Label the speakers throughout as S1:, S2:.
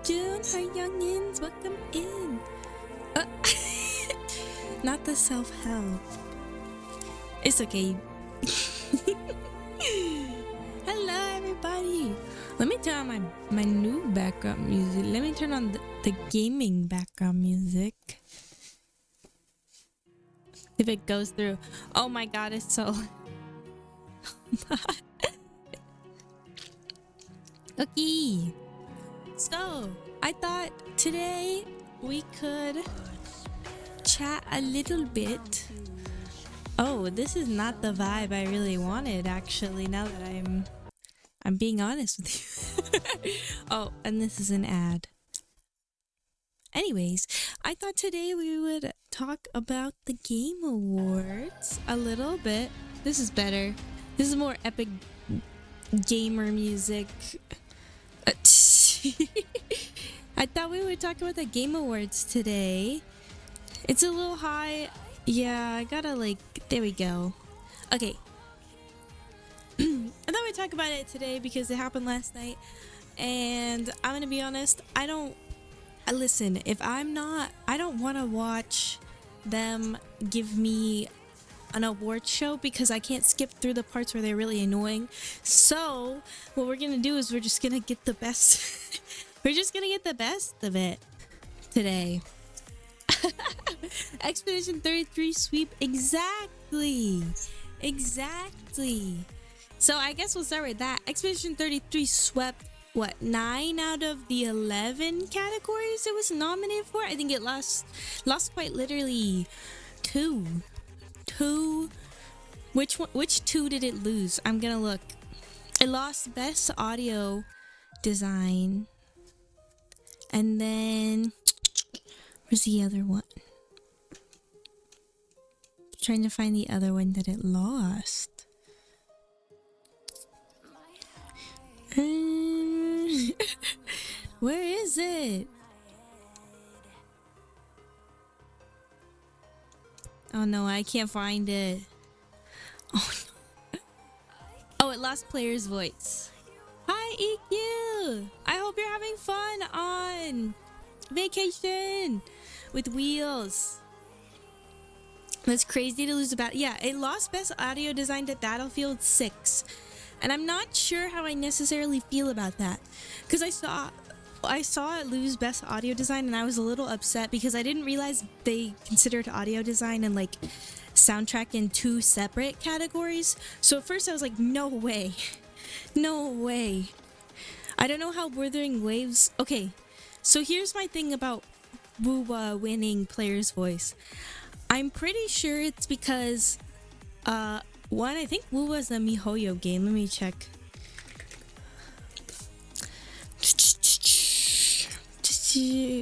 S1: June, our youngins, welcome in. Not the self-help. It's okay. Hello, everybody. Let me turn on my new background music. Let me turn on the gaming background music. If it goes through. Oh my god, it's so... Okay. So, I thought today we could chat a little bit. Oh, this is not the vibe I really wanted, actually, now that I'm being honest with you. Oh, and this is an ad. Anyways, I thought today we would talk about the Game Awards a little bit. This is better. This is more epic gamer music. I thought we would talk about the Game Awards today. It's a little high. Yeah, I gotta there we go. Okay. I thought we'd talk about it today because it happened last night. And I'm gonna be honest, listen, if I don't want to watch them give me an award show because I can't skip through the parts where they're really annoying. So what we're gonna do is we're just gonna get the best. We're just gonna get the best of it today. Expedition 33 sweep, exactly. So I guess we'll start with that. Expedition 33 swept what, 9 out of the 11 categories it was nominated for. I think it lost quite literally 2. Which 2 did it lose? I'm gonna look. It lost best audio design, and then where's the other one? Trying to find the other one that it lost. Where is it? Oh no, I can't find it. Oh no. Oh, it lost Player's Voice. Hi EQ! I hope you're having fun on vacation with Wheels. That's crazy to lose about. Yeah, it lost best audio design to Battlefield 6. And I'm not sure how I necessarily feel about that. Because I saw it lose best audio design and I was a little upset because I didn't realize they considered audio design and soundtrack in 2 separate categories. So at first I was like, no way. No way. I don't know how Wuthering Waves... Okay, so here's my thing about Wuwa winning Player's Voice. I'm pretty sure it's because, one, I think Wuwa's a MiHoYo game. Let me check.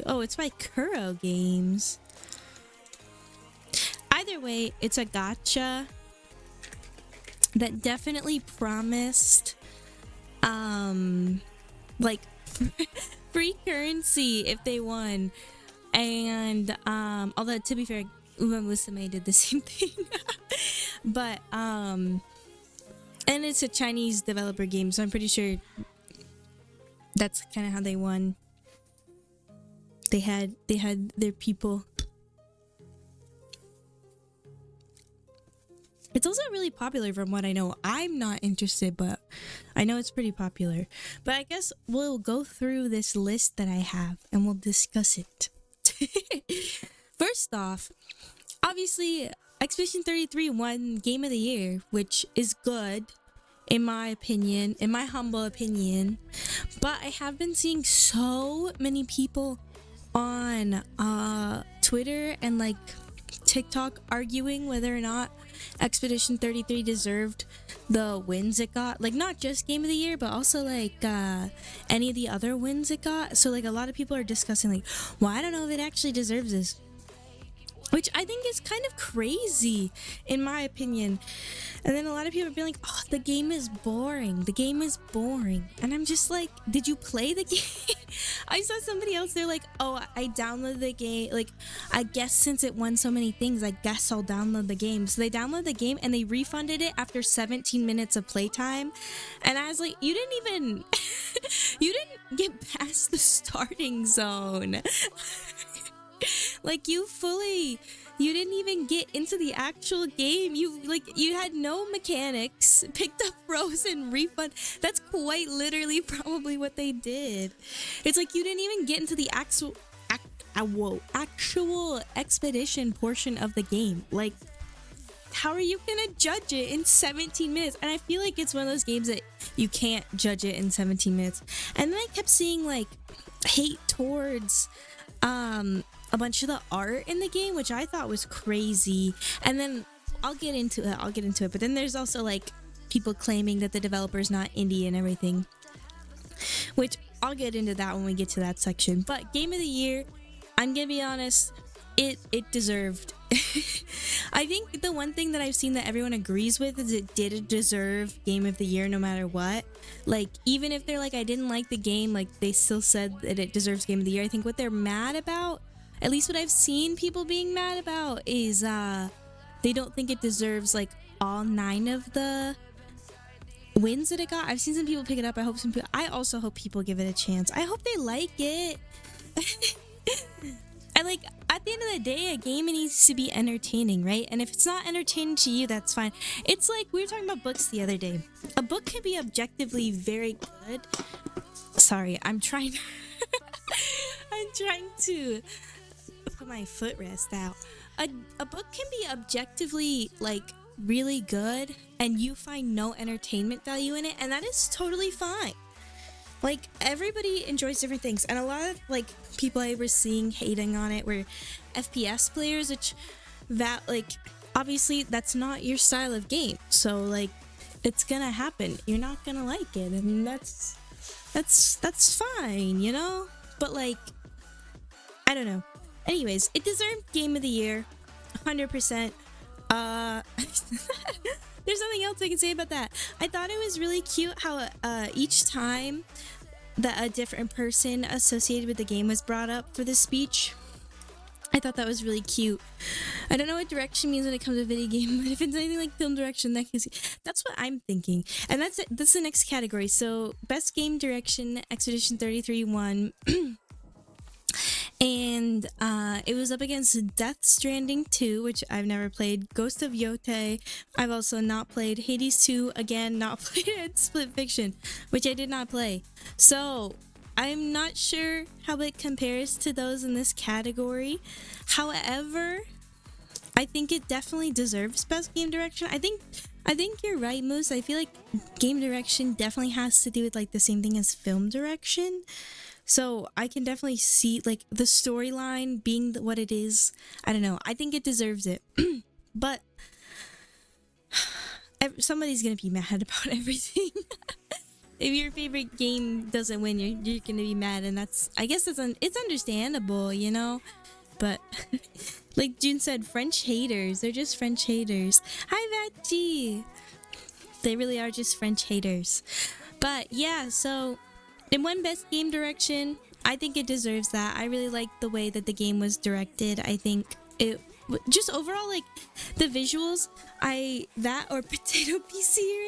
S1: Oh, it's by Kuro Games. Either way, it's a gacha that definitely promised, free currency if they won. And, although to be fair, Uma Musume did the same thing. But, and it's a Chinese developer game, so I'm pretty sure that's kind of how they won. They had their people. It's also really popular from what I know. I'm not interested, but I know it's pretty popular. But I guess we'll go through this list that I have and we'll discuss it. First off, obviously, Expedition 33 won Game of the Year, which is good, in my opinion, in my humble opinion. But I have been seeing so many people on Twitter and TikTok arguing whether or not Expedition 33 deserved the wins it got. Not just Game of the Year, but also any of the other wins it got. So a lot of people are discussing well, I don't know if it actually deserves this. which I think is kind of crazy in my opinion. And then a lot of people are being like, oh, the game is boring. The game is boring. And I'm just like, did you play the game? I saw somebody else, they're like, oh, I downloaded the game. Like, I guess since it won so many things, I guess I'll download the game. So they downloaded the game and they refunded it after 17 minutes of playtime. And I was like, you didn't even, you didn't get past the starting zone. Like you didn't even get into the actual game. You had no mechanics, picked up rows and refund. That's quite literally probably what they did. It's like you didn't even get into the actual expedition portion of the game. Like, how are you gonna judge it in 17 minutes? And I feel like it's one of those games that you can't judge it in 17 minutes. And then I kept seeing like hate towards a bunch of the art in the game, which I thought was crazy. And then I'll get into it. But then there's also like people claiming that the developer's not indie and everything, which I'll get into that when we get to that section. But game of the year, I'm gonna be honest, it deserved. I think the one thing that I've seen that everyone agrees with is it did deserve game of the year no matter what. Like, even if they're like, I didn't like the game, like they still said that it deserves game of the year. I think what they're mad about, at least what I've seen people being mad about, is they don't think it deserves like all 9 of the wins that it got. I've seen some people pick it up. I also hope people give it a chance. I hope they like it. And like, at the end of the day, a game needs to be entertaining, right? And if it's not entertaining to you, that's fine. It's like, we were talking about books the other day. A book can be objectively very good. Sorry, I'm trying to put my footrest out. A book can be objectively like really good and you find no entertainment value in it, and that is totally fine. Like, everybody enjoys different things, and a lot of like people I was seeing hating on it were FPS players, which like obviously that's not your style of game, so like it's gonna happen. You're not gonna like it, and that's fine, you know. But like, I don't know. Anyways, it deserved game of the year, 100%. There's nothing else I can say about that. I thought it was really cute how each time that a different person associated with the game was brought up for the speech. I thought that was really cute. I don't know what direction means when it comes to video game, but if it's anything like film direction, that's what I'm thinking. And that's it. That's the next category. So, best game direction, Expedition 33 won. And it was up against Death Stranding 2, which I've never played, Ghost of Yote, I've also not played, Hades 2, again, not played, and Split Fiction, which I did not play. So, I'm not sure how it compares to those in this category. However, I think it definitely deserves best game direction. I think you're right, Moose. I feel like game direction definitely has to do with like the same thing as film direction. So I can definitely see like the storyline being what it is. I don't know. I think it deserves it. But somebody's gonna be mad about everything. If your favorite game doesn't win, you're gonna be mad, and I guess it's understandable, you know. But like June said, French haters. They're just French haters. Hi, Vachi. They really are just French haters. But yeah, so it won best game direction. I think it deserves that. I really like the way that the game was directed. I think it just overall, like the visuals, that or potato PC or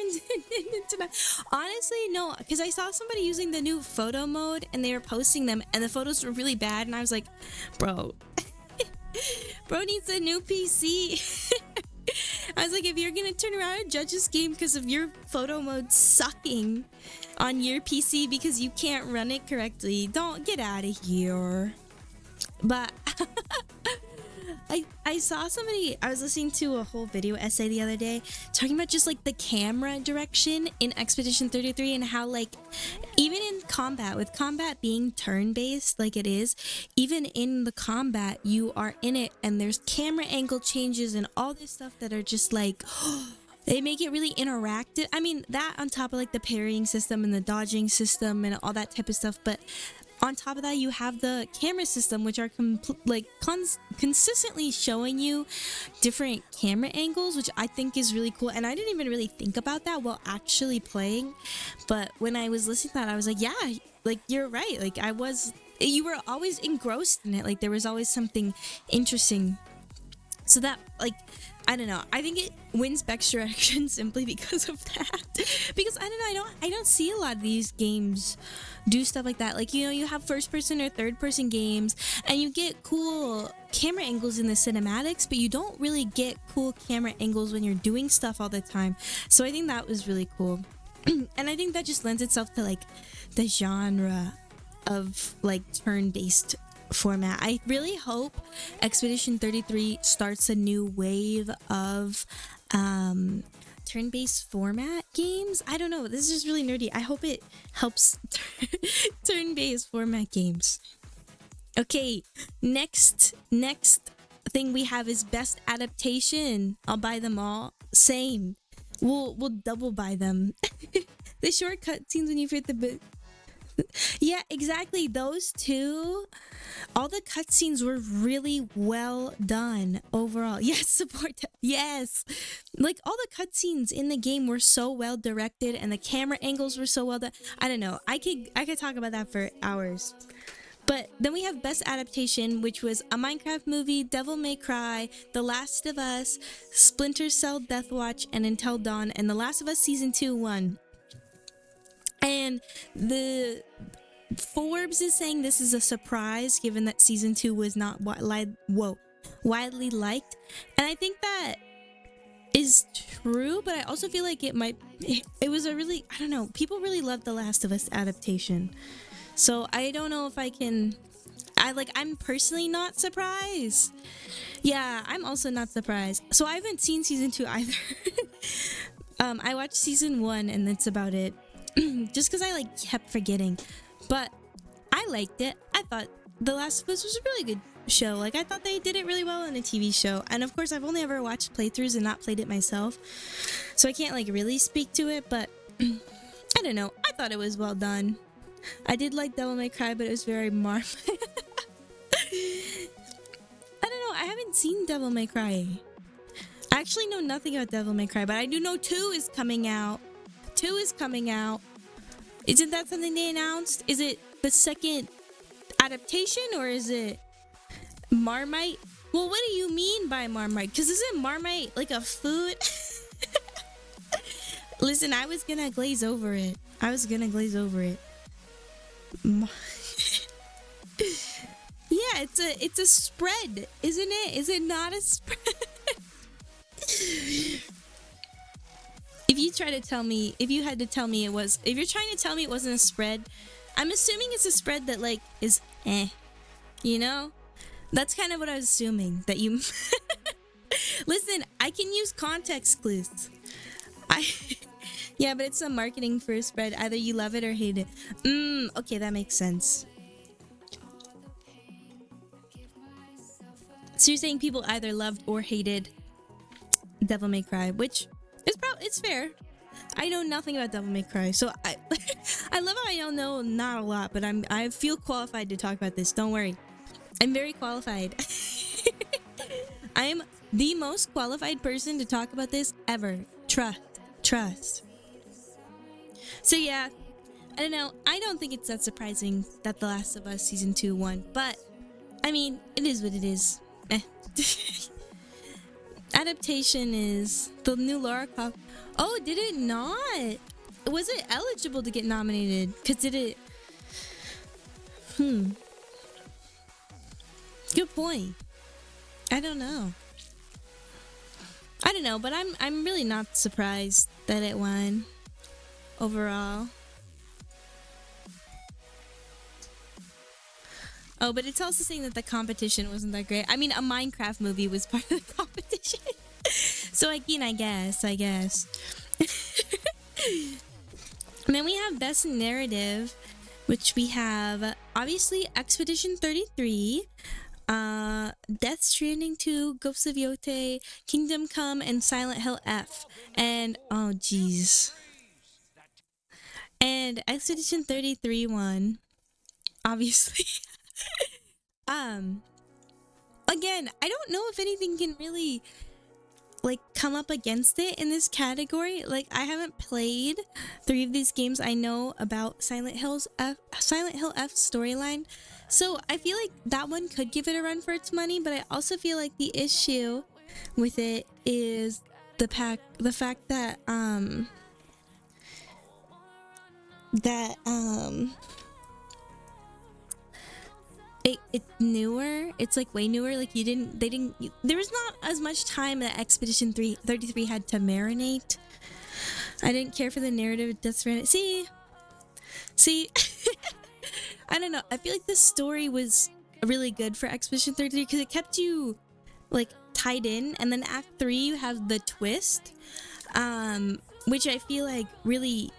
S1: internet. Honestly, no, because I saw somebody using the new photo mode and they were posting them and the photos were really bad, and I was like, bro needs a new PC. I was like, if you're gonna turn around and judge this game because of your photo mode sucking on your PC because you can't run it correctly, don't get out of here. But I saw somebody, I was listening to a whole video essay the other day talking about just like the camera direction in Expedition 33 and how like even in combat, with combat being turn-based like it is, even in the combat you are in it and there's camera angle changes and all this stuff that are just like they make it really interactive. I mean, that on top of like the parrying system and the dodging system and all that type of stuff, but on top of that, you have the camera system, which are consistently showing you different camera angles, which I think is really cool. And I didn't even really think about that while actually playing, but when I was listening to that, I was like, yeah, like you're right. Like you were always engrossed in it. Like there was always something interesting. So that, like, I don't know. I think it wins Best Direction simply because of that. Because I don't know. I don't see a lot of these games do stuff like that. Like, you know, you have first person or third person games, and you get cool camera angles in the cinematics, but you don't really get cool camera angles when you're doing stuff all the time. So I think that was really cool. And I think that just lends itself to like the genre of like turn-based format. I really hope Expedition 33 starts a new wave of turn-based format games. I don't know, this is just really nerdy. I hope it helps turn-based format games. Okay, next thing we have is best adaptation. I'll buy them all. Same. We'll double buy them. The short cutscenes when you fit the yeah, exactly. Those two, all the cutscenes were really well done overall. Yes, support. Yes, like all the cutscenes in the game were so well directed, and the camera angles were so well done. I don't know. I could talk about that for hours. But then we have Best Adaptation, which was a Minecraft movie, Devil May Cry, The Last of Us, Splinter Cell Deathwatch, and Until Dawn, and The Last of Us Season 2 won. And the Forbes is saying this is a surprise, given that Season 2 was not widely liked. And I think that is true, but I also feel like it was a really, I don't know, people really loved The Last of Us adaptation. So I don't know if I'm personally not surprised. Yeah, I'm also not surprised. So I haven't seen Season 2 either. I watched Season 1 and that's about it. Just because I kept forgetting. But I liked it. I thought The Last of Us was a really good show. I thought they did it really well in a TV show. And of course, I've only ever watched playthroughs and not played it myself. So I can't really speak to it, but I don't know. I thought it was well done. I did like Devil May Cry, but it was very Marmite. I don't know. I haven't seen Devil May Cry. I actually know nothing about Devil May Cry, but I do know 2 is coming out. 2 is coming out. Isn't that something they announced? Is it the second adaptation or is it Marmite? Well, what do you mean by Marmite? Because isn't Marmite like a food? Listen, I was gonna glaze over it. Yeah, it's a spread, isn't it? Is it not a spread? If you're trying to tell me it wasn't a spread, I'm assuming it's a spread that is you know? That's kind of what I was assuming, that you Listen, I can use context clues. Yeah, but it's some marketing for a spread. Either you love it or hate it. Okay, that makes sense. So you're saying people either loved or hated Devil May Cry, which it's fair. I know nothing about Devil May Cry, so I love how I don't know not a lot, but I feel qualified to talk about this. Don't worry, I'm very qualified. I am the most qualified person to talk about this ever. Trust. So yeah, I don't know. I don't think it's that surprising that The Last of Us Season 2 won, but I mean, it is what it is. Adaptation is the new Lara Croft. Oh, did it not? Was it eligible to get nominated? Cause did it? Good point. I don't know, but I'm really not surprised that it won overall. Oh, but it's also saying that the competition wasn't that great. I mean, a Minecraft movie was part of the competition. So I guess. And then we have Best Narrative, which we have obviously Expedition 33, Death Stranding 2, Ghosts of Yote, Kingdom Come, and Silent Hill F. And oh geez. And Expedition 33 won. obviously. Again, I don't know if anything can really like come up against it in this category. Like, I haven't played 3 of these games. I know about Silent Hill F storyline, so I feel like that one could give it a run for its money. But I also feel like the issue with it is the fact that it's newer. It's like way newer. Like there was not as much time that Expedition 33 had to marinate. I didn't care for the narrative of Death Stranding. See, I don't know. I feel like the story was really good for Expedition 33 because it kept you like tied in, and then Act 3 you have the twist, which I feel like really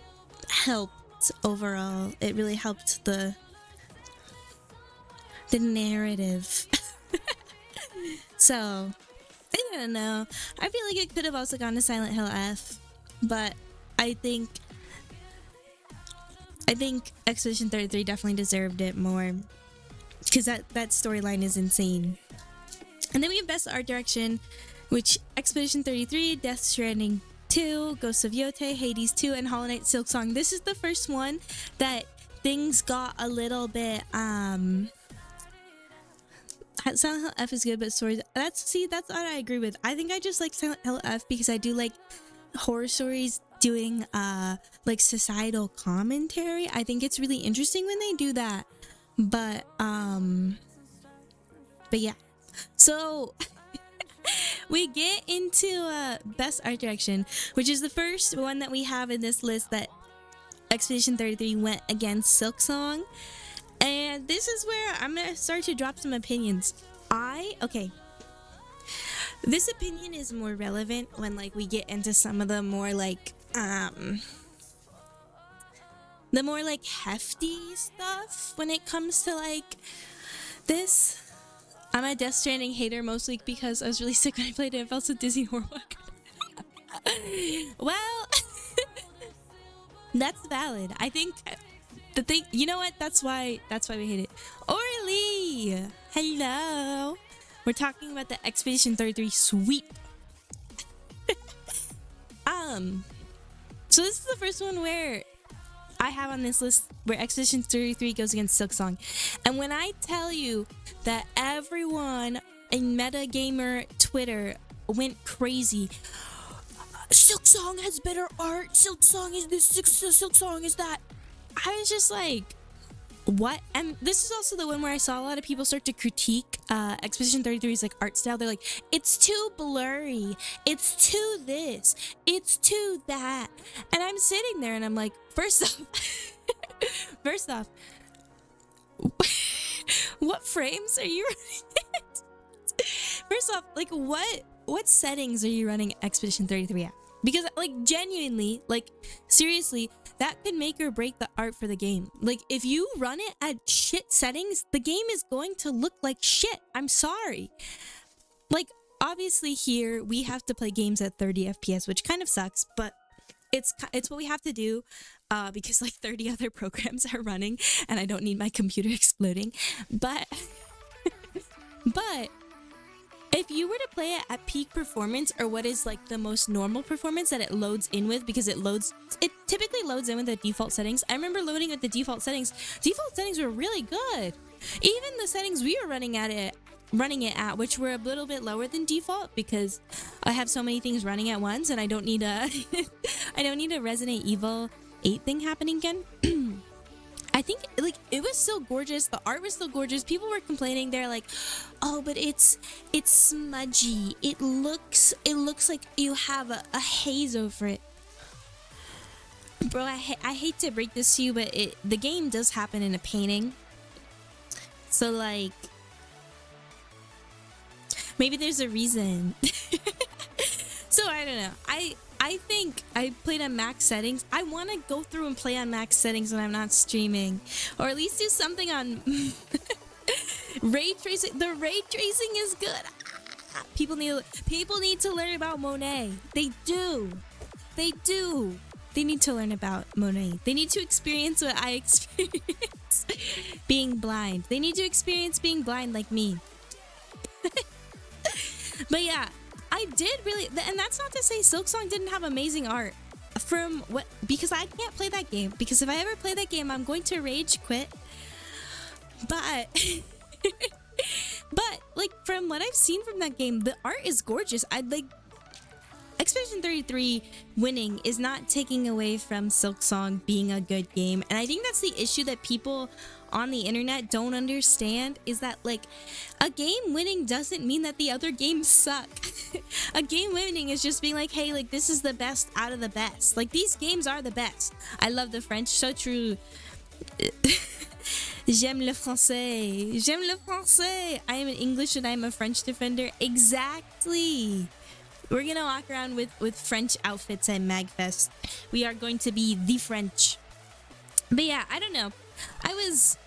S1: helped overall. It really helped the narrative. So I don't know. I feel like it could have also gone to Silent Hill F, but I think Expedition 33 definitely deserved it more because that storyline is insane. And then we have Best Art Direction, which Expedition 33, Death Stranding 2, Ghosts of Yote, Hades 2, and Hollow Knight Silksong. This is the first one that things got a little bit Silent Hill F is good, but stories, that's what I agree with. I think I just like Silent Hill F because I do like horror stories doing like societal commentary. I think it's really interesting when they do that. But yeah. So we get into Best Art Direction, which is the first one that we have in this list that Expedition 33 went against Silksong. And this is where I'm gonna start to drop some opinions. This opinion is more relevant when like we get into some of the more like hefty stuff when it comes to like this. I'm a Death Stranding hater mostly because I was really sick when I played it. It felt so dizzy and horrible. Well, that's valid. I think the thing, you know what? That's why we hate it. Orly, hello. We're talking about the Expedition 33 sweep. So this is the first one where I have on this list where Expedition 33 goes against Silksong. And when I tell you that everyone in Metagamer Twitter went crazy, Silksong has better art, Silksong is this, Silksong is that, I was just like, what? And this is also the one where I saw a lot of people start to critique Expedition 33's like art style. They're like, it's too blurry, it's too this, it's too that. And I'm sitting there and I'm like, first off, what frames are you running at? First off, like what settings are you running Expedition 33 at? Because like genuinely, like seriously, that could make or break the art for the game. Like if you run it at shit settings, the game is going to look like shit. I'm sorry. Like obviously here we have to play games at 30 FPS, which kind of sucks, but it's what we have to do because like 30 other programs are running and I don't need my computer exploding. But if you were to play it at peak performance, or what is like the most normal performance that it loads in with, because it typically loads in with the default settings. I remember loading with the default settings. Default settings were really good. Even the settings we were running it at, which were a little bit lower than default because I have so many things running at once and I don't need a Resident Evil 8 thing happening again. I think like it was still gorgeous. The art was still gorgeous. People were complaining. They're like, "Oh, but it's smudgy. It looks like you have a haze over it." Bro, I hate to break this to you, but the game does happen in a painting. So like maybe there's a reason. So I don't know. I think I played on max settings. I want to go through and play on max settings when I'm not streaming, or at least do something on ray tracing. The ray tracing is good. People need to learn about Monet. They do. They need to learn about Monet. They need to experience what I experienced. being blind. They need to experience being blind like me. But yeah, I did really, and that's not to say Silksong didn't have amazing art. From what, because I can't play that game. Because if I ever play that game, I'm going to rage quit. But, but like from what I've seen from that game, the art is gorgeous. I'd like. Expedition 33 winning is not taking away from Silksong being a good game. And I think that's the issue that people on the internet don't understand, is that like a game winning doesn't mean that the other games suck. A game winning is just being like, hey, like this is the best out of the best. Like these games are the best. I love the French, so true. J'aime le français. J'aime le français. I am an English and I am a French defender. Exactly. We're gonna walk around with French outfits at MagFest. We are going to be the French. But yeah, I don't know. I was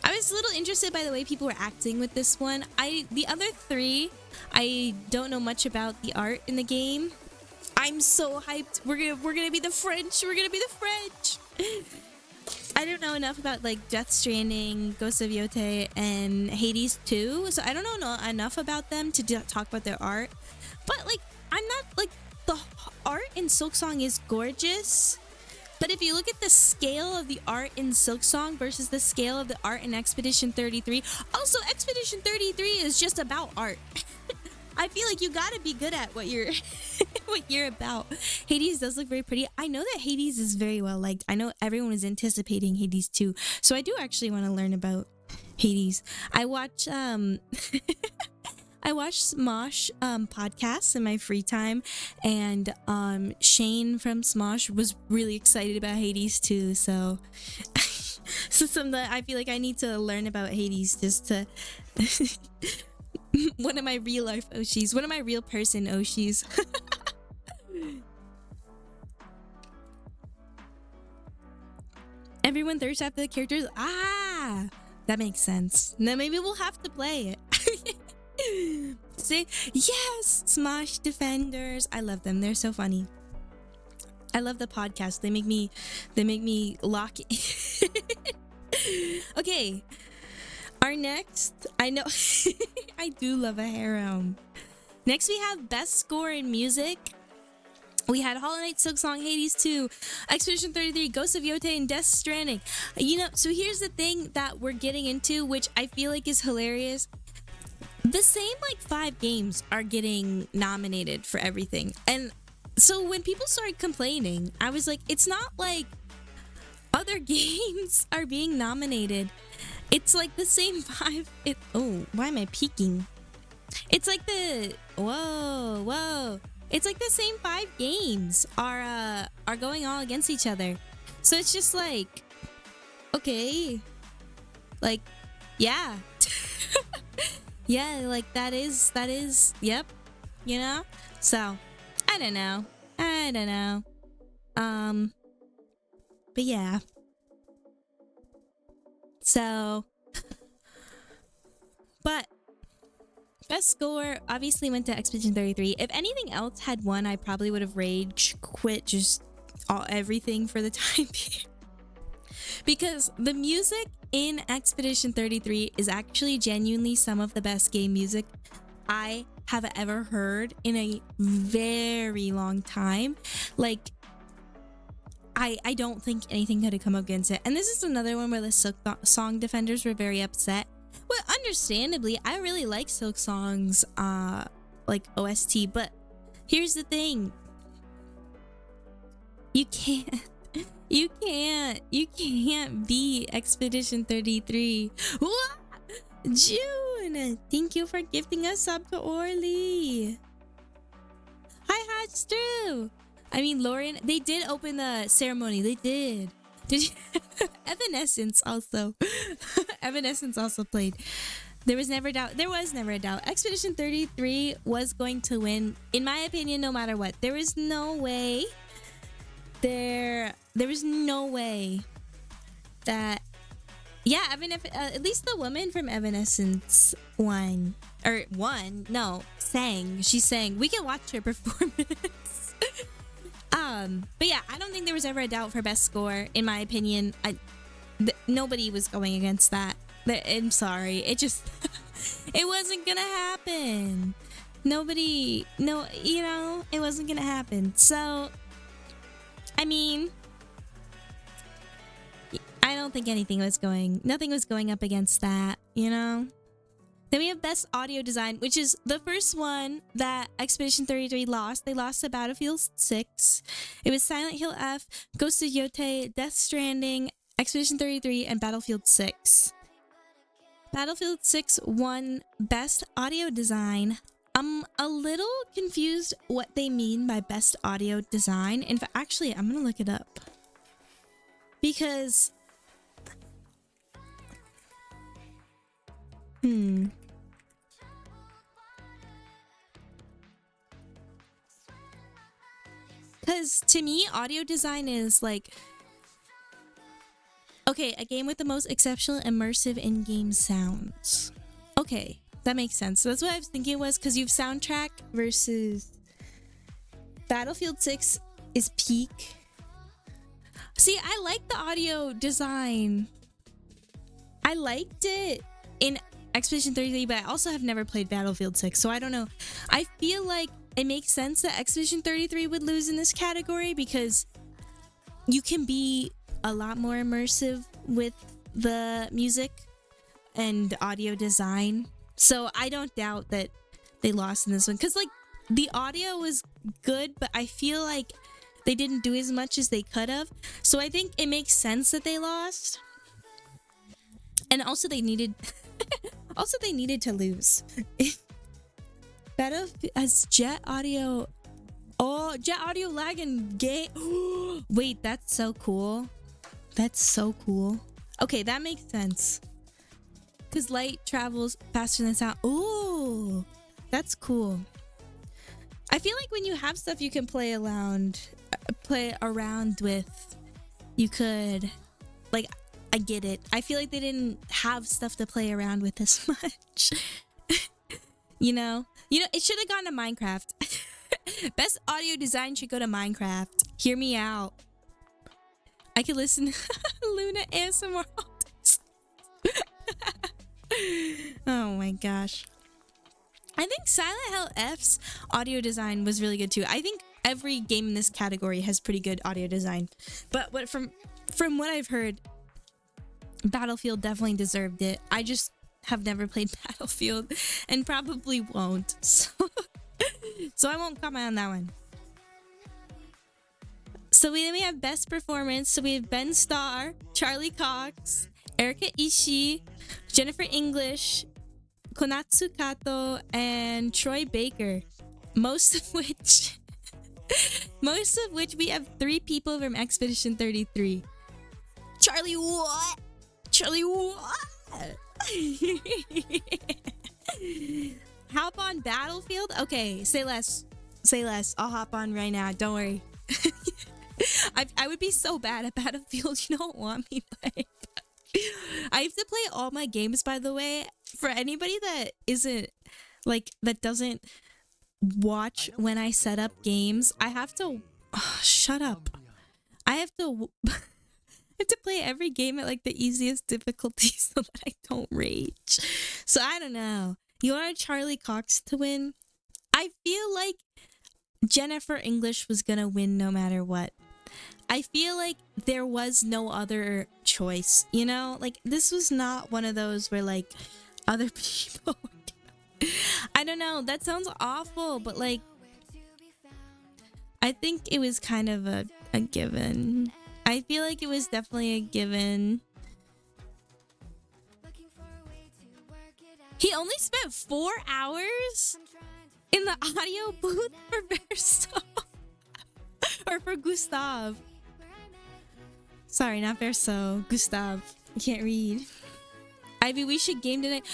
S1: a little interested by the way people were acting with this one. The other three, I don't know much about the art in the game. I'm so hyped. We're gonna be the French. We're gonna be the French. I don't know enough about like Death Stranding, Ghost of Yote, and Hades 2, so I don't know enough about them to talk about their art. But like, I'm not like, the art in Silksong is gorgeous, but if you look at the scale of the art in Silksong versus the scale of the art in Expedition 33, also Expedition 33 is just about art. I feel like you gotta be good at what you're what you're about. Hades does look very pretty. I know that Hades is very well liked. I know everyone is anticipating Hades 2, so I do actually want to learn about Hades. I watch I watch Smosh podcasts in my free time, and Shane from Smosh was really excited about Hades too. So, I feel like I need to learn about Hades just to one of my real life Oshis, one of my real person Oshis. Everyone thirsts after the characters. Ah, that makes sense. Now maybe we'll have to play it. See, yes, Smosh Defenders. I love them. They're so funny. I love the podcast. They make me lock in. Okay, our next, I know I do love a harem. Next we have best score in music. We had Hollow Knight, Silksong, Hades 2, Expedition 33, Ghost of Yote, and Death Stranding. You know, so here's the thing that we're getting into, which I feel like is hilarious. The same like 5 games are getting nominated for everything. And so when people started complaining, I was like, it's not like other games are being nominated. It's like the same 5. Oh, why am I peeking? It's like whoa. It's like the same 5 games are going all against each other. So it's just like, okay, like, yeah. Yeah, like that is, yep, you know? So, I don't know. But yeah. So, but best score obviously went to Expedition 33. If anything else had won, I probably would have rage quit just everything for the time being. Because the music in Expedition 33 is actually genuinely some of the best game music I have ever heard in a very long time. Like, I don't think anything could have come up against it. And this is another one where the Silksong defenders were very upset. Well, understandably, I really like Silksong's like OST, but here's the thing. You can't be Expedition 33. What? June, thank you for gifting a sub to Orly. Hi, Hatch. I mean, Lauren, they did open the ceremony. They did. Did you? Evanescence also. Evanescence also played. There was never a doubt. Expedition 33 was going to win, in my opinion, no matter what. There was no way. There was no way that, yeah, at least the woman from Evanescence won. Sang. She sang. We can watch her performance. But yeah, I don't think there was ever a doubt for best score, in my opinion. nobody was going against that. I'm sorry. It just it wasn't gonna happen. Nobody, no, you know, it wasn't gonna happen. So, I mean, I don't think nothing was going up against that, you know? Then we have Best Audio Design, which is the first one that Expedition 33 lost. They lost to Battlefield 6. It was Silent Hill F, Ghost of Yote, Death Stranding, Expedition 33, and Battlefield 6. Battlefield 6 won Best Audio Design. I'm a little confused what they mean by Best Audio Design. In fact, actually, I'm gonna look it up. Because... Because to me, audio design is like... Okay, a game with the most exceptional immersive in-game sounds. Okay, that makes sense. So that's what I was thinking it was, because you have soundtrack versus... Battlefield 6 is peak. See, I like the audio design. I liked it in Expedition 33, but I also have never played Battlefield 6, so I don't know. I feel like it makes sense that Expedition 33 would lose in this category because you can be a lot more immersive with the music and audio design. So I don't doubt that they lost in this one, because like the audio was good, but I feel like they didn't do as much as they could have. So I think it makes sense that they lost. And also they needed they needed to lose. Battlefield has jet audio. Oh, jet audio lag and game. Wait, that's so cool. That's so cool. Okay, that makes sense. Because light travels faster than sound. Ooh, that's cool. I feel like when you have stuff you can play around with, you could, like, I get it. I feel like they didn't have stuff to play around with as much. You know, it should have gone to Minecraft. Best audio design should go to Minecraft. Hear me out. I could listen to Luna ASMR all this. Oh my gosh. I think Silent Hill F's audio design was really good too. I think every game in this category has pretty good audio design. But from what I've heard, Battlefield definitely deserved it. I just have never played Battlefield and probably won't. So I won't comment on that one. So we have Best Performance. So we have Ben Starr, Charlie Cox, Erika Ishii, Jennifer English, Konatsu Kato, and Troy Baker. Most of which we have 3 people from Expedition 33. Charlie what? Charlie what? Hop on Battlefield? Okay, say less. Say less. I'll hop on right now. Don't worry. I would be so bad at Battlefield. You don't want me like. I have to play all my games, by the way. For anybody that isn't like that doesn't watch when I set up games, I have to shut up. I have to play every game at like the easiest difficulty so that I don't rage. So I don't know. You want Charlie Cox to win? I feel like Jennifer English was gonna win no matter what. I feel like there was no other choice, you know? Like, this was not one of those where, like, other people... I don't know, that sounds awful, but, like... I think it was kind of a given. I feel like it was definitely a given. He only spent 4 hours in the audio booth for Verso. Or for Gustav. Sorry, not Verso. Gustav. I can't read. Ivy, we should game tonight.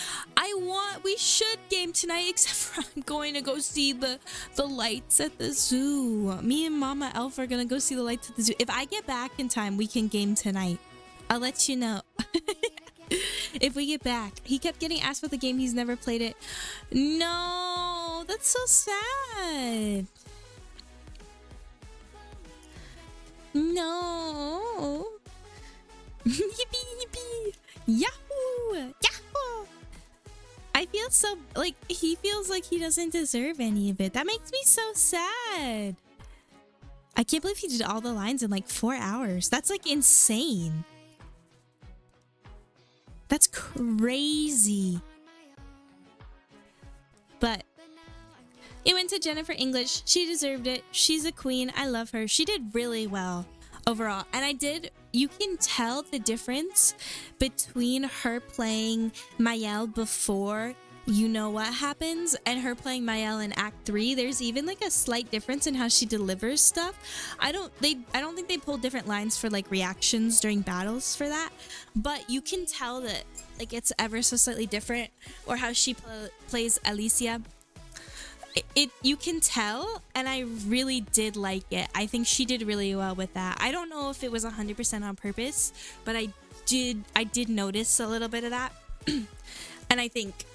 S1: We should game tonight, except for I'm going to go see the lights at the zoo. Me and Mama Elf are gonna go see the lights at the zoo. If I get back in time, we can game tonight. I'll let you know. If we get back. He kept getting asked about the game. He's never played it. No, that's so sad. No. Yippee. Yahoo! Yahoo! I feel so like he feels like he doesn't deserve any of it. That makes me so sad. I can't believe he did all the lines in like 4 hours. That's like insane. That's crazy. But it went to Jennifer English. She deserved it. She's a queen. I love her. She did really well overall. And you can tell the difference between her playing Mayel before You Know What Happens and her playing Mayel in Act 3. There's even like a slight difference in how she delivers stuff. I don't think they pulled different lines for like reactions during battles for that, but you can tell that like it's ever so slightly different, or how she plays Alicia. You can tell, and I really did like it. I think she did really well with that. I don't know if it was 100% on purpose, but I did notice a little bit of that. And I think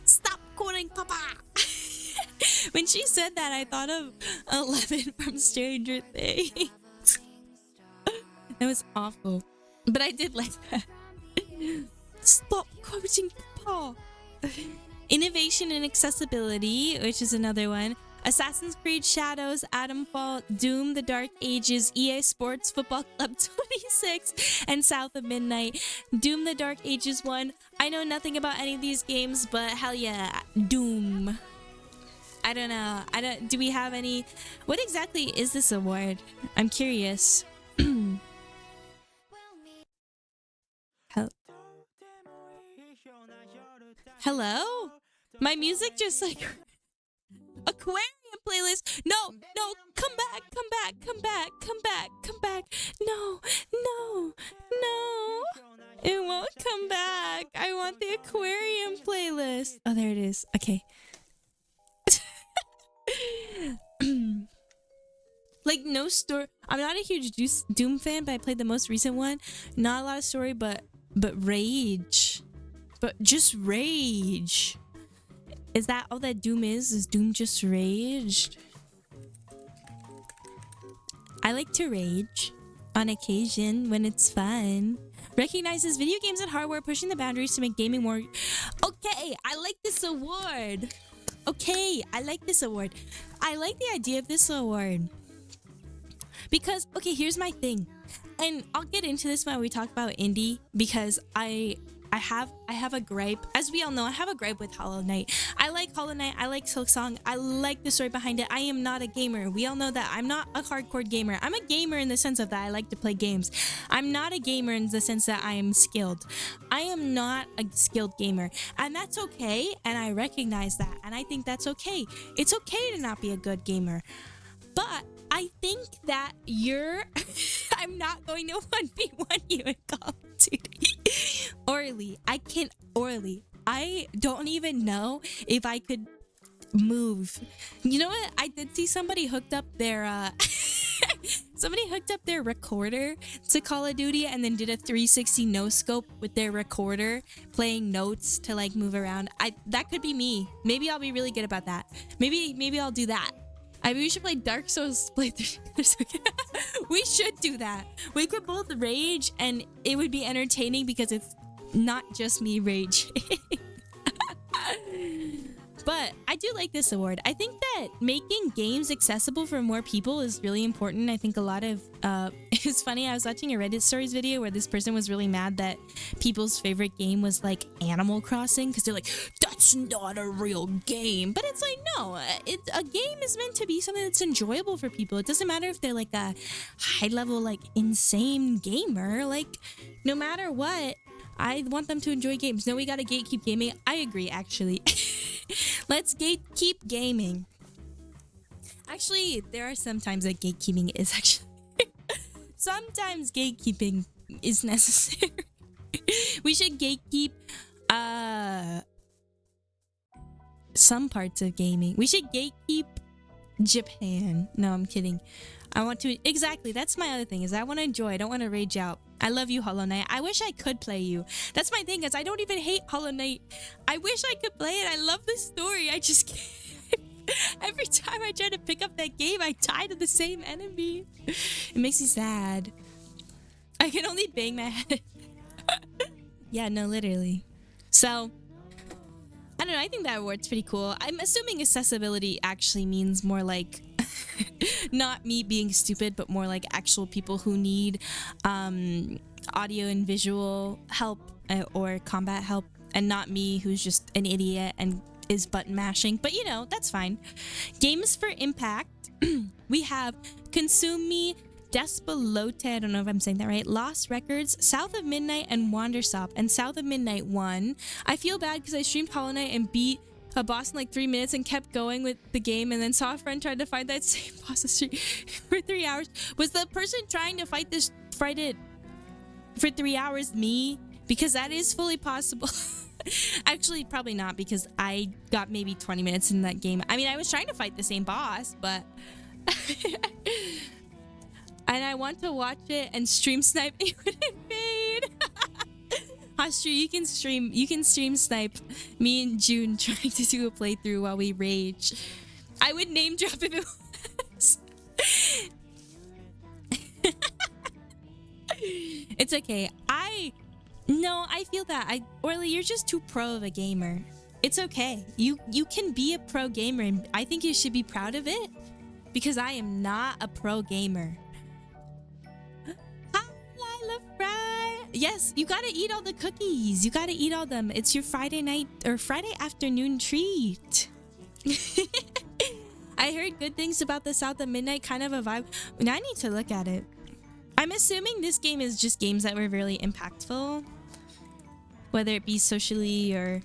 S1: stop quoting Papa. When she said that, I thought of 11 from Stranger Things. That was awful, but I did like that. Stop quoting Papa. Innovation and accessibility, which is another one. Assassin's Creed Shadows, Atomfall, Doom, The Dark Ages, EA Sports Football Club 26, and South of Midnight. Doom, The Dark Ages 1. I know nothing about any of these games, but hell yeah, Doom. I don't know. Do we have any? What exactly is this award? I'm curious. Hello? My music just like aquarium playlist. No, come back. No. It won't come back. I want the aquarium playlist. Oh, there it is. Okay. Like no story. I'm not a huge Doom fan, but I played the most recent one. Not a lot of story, but rage. But just rage. Is that all that Doom is? Is Doom just rage? I like to rage on occasion when it's fun. Recognizes video games and hardware pushing the boundaries to make gaming more... Okay, I like this award. I like the idea of this award. Because, okay, here's my thing. And I'll get into this when we talk about indie, because I have a gripe. As we all know, I have a gripe with Hollow Knight. I like Hollow Knight. I like Silksong. I like the story behind it. I am not a gamer. We all know that. I'm not a hardcore gamer. I'm a gamer in the sense of that I like to play games. I'm not a gamer in the sense that I am skilled. I am not a skilled gamer. And that's okay. And I recognize that. And I think that's okay. It's okay to not be a good gamer. But I think that I'm not going to 1v1 you in Call of Duty. Orly, I don't even know if I could move. You know what? I did see somebody hooked up their recorder to Call of Duty and then did a 360 no scope with their recorder, playing notes to like move around. That could be me. Maybe I'll be really good about that. Maybe I'll do that. We should play Dark Souls playthrough. We should do that. We could both rage and it would be entertaining because it's not just me raging. But I do like this award. I think that making games accessible for more people is really important. I think a lot of it's funny, I was watching a Reddit stories video where this person was really mad that people's favorite game was like Animal Crossing, because they're like, that's not a real game. But it's like, no, a game is meant to be something that's enjoyable for people. It doesn't matter if they're like a high level like insane gamer. Like no matter what, I want them to enjoy games. No, we gotta gatekeep gaming. I agree, actually. Let's gatekeep gaming. Actually, there are some times that gatekeeping is actually... Sometimes gatekeeping is necessary. We should gatekeep some parts of gaming. We should gatekeep Japan. No, I'm kidding. I want to... Exactly, that's my other thing, is I want to enjoy. I don't want to rage out. I love you, Hollow Knight. I wish I could play you. That's my thing, is I don't even hate Hollow Knight. I wish I could play it. I love the story. I just can't. Every time I try to pick up that game, I die to the same enemy. It makes me sad. I can only bang my head. Yeah, no, literally. So, I don't know. I think that award's pretty cool. I'm assuming accessibility actually means more like not me being stupid, but more like actual people who need audio and visual help or combat help, and not me who's just an idiot and is button mashing. But you know, that's fine. Games for impact. We have Consume Me, Despalote, I don't know if I'm saying that right, Lost Records, South of Midnight, and Wanderstop. And South of Midnight won. I feel bad because I streamed Hollow Knight and beat a boss in like 3 minutes and kept going with the game, and then saw a friend try to find that same boss for 3 hours. Was the person trying to fight it for 3 hours me? Because that is fully possible. Actually, probably not, because I got maybe 20 minutes in that game. I mean, I was trying to fight the same boss, but... And I want to watch it and stream snipe it with invade. Hostru, you can stream snipe me and June trying to do a playthrough while we rage. I would name drop if it was. It's okay. I feel that. Orly, you're just too pro of a gamer. It's okay. You can be a pro gamer, and I think you should be proud of it, because I am not a pro gamer. Yes, you gotta eat all the cookies. You gotta eat all them. It's your Friday night or Friday afternoon treat. I heard good things about the South of Midnight, kind of a vibe. Now I need to look at it. I'm assuming this game is just games that were really impactful, whether it be socially or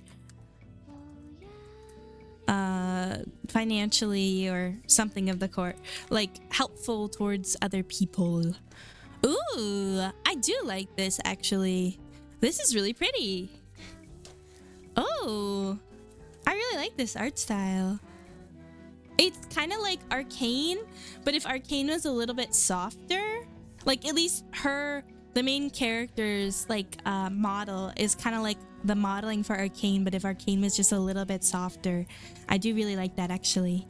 S1: financially or something of the court, like helpful towards other people. Ooh, I do like this actually. This is really pretty. Oh, I really like this art style. It's kind of like Arcane, but if Arcane was a little bit softer, like at least the main character's like model is kind of like the modeling for Arcane, but if Arcane was just a little bit softer. I do really like that actually.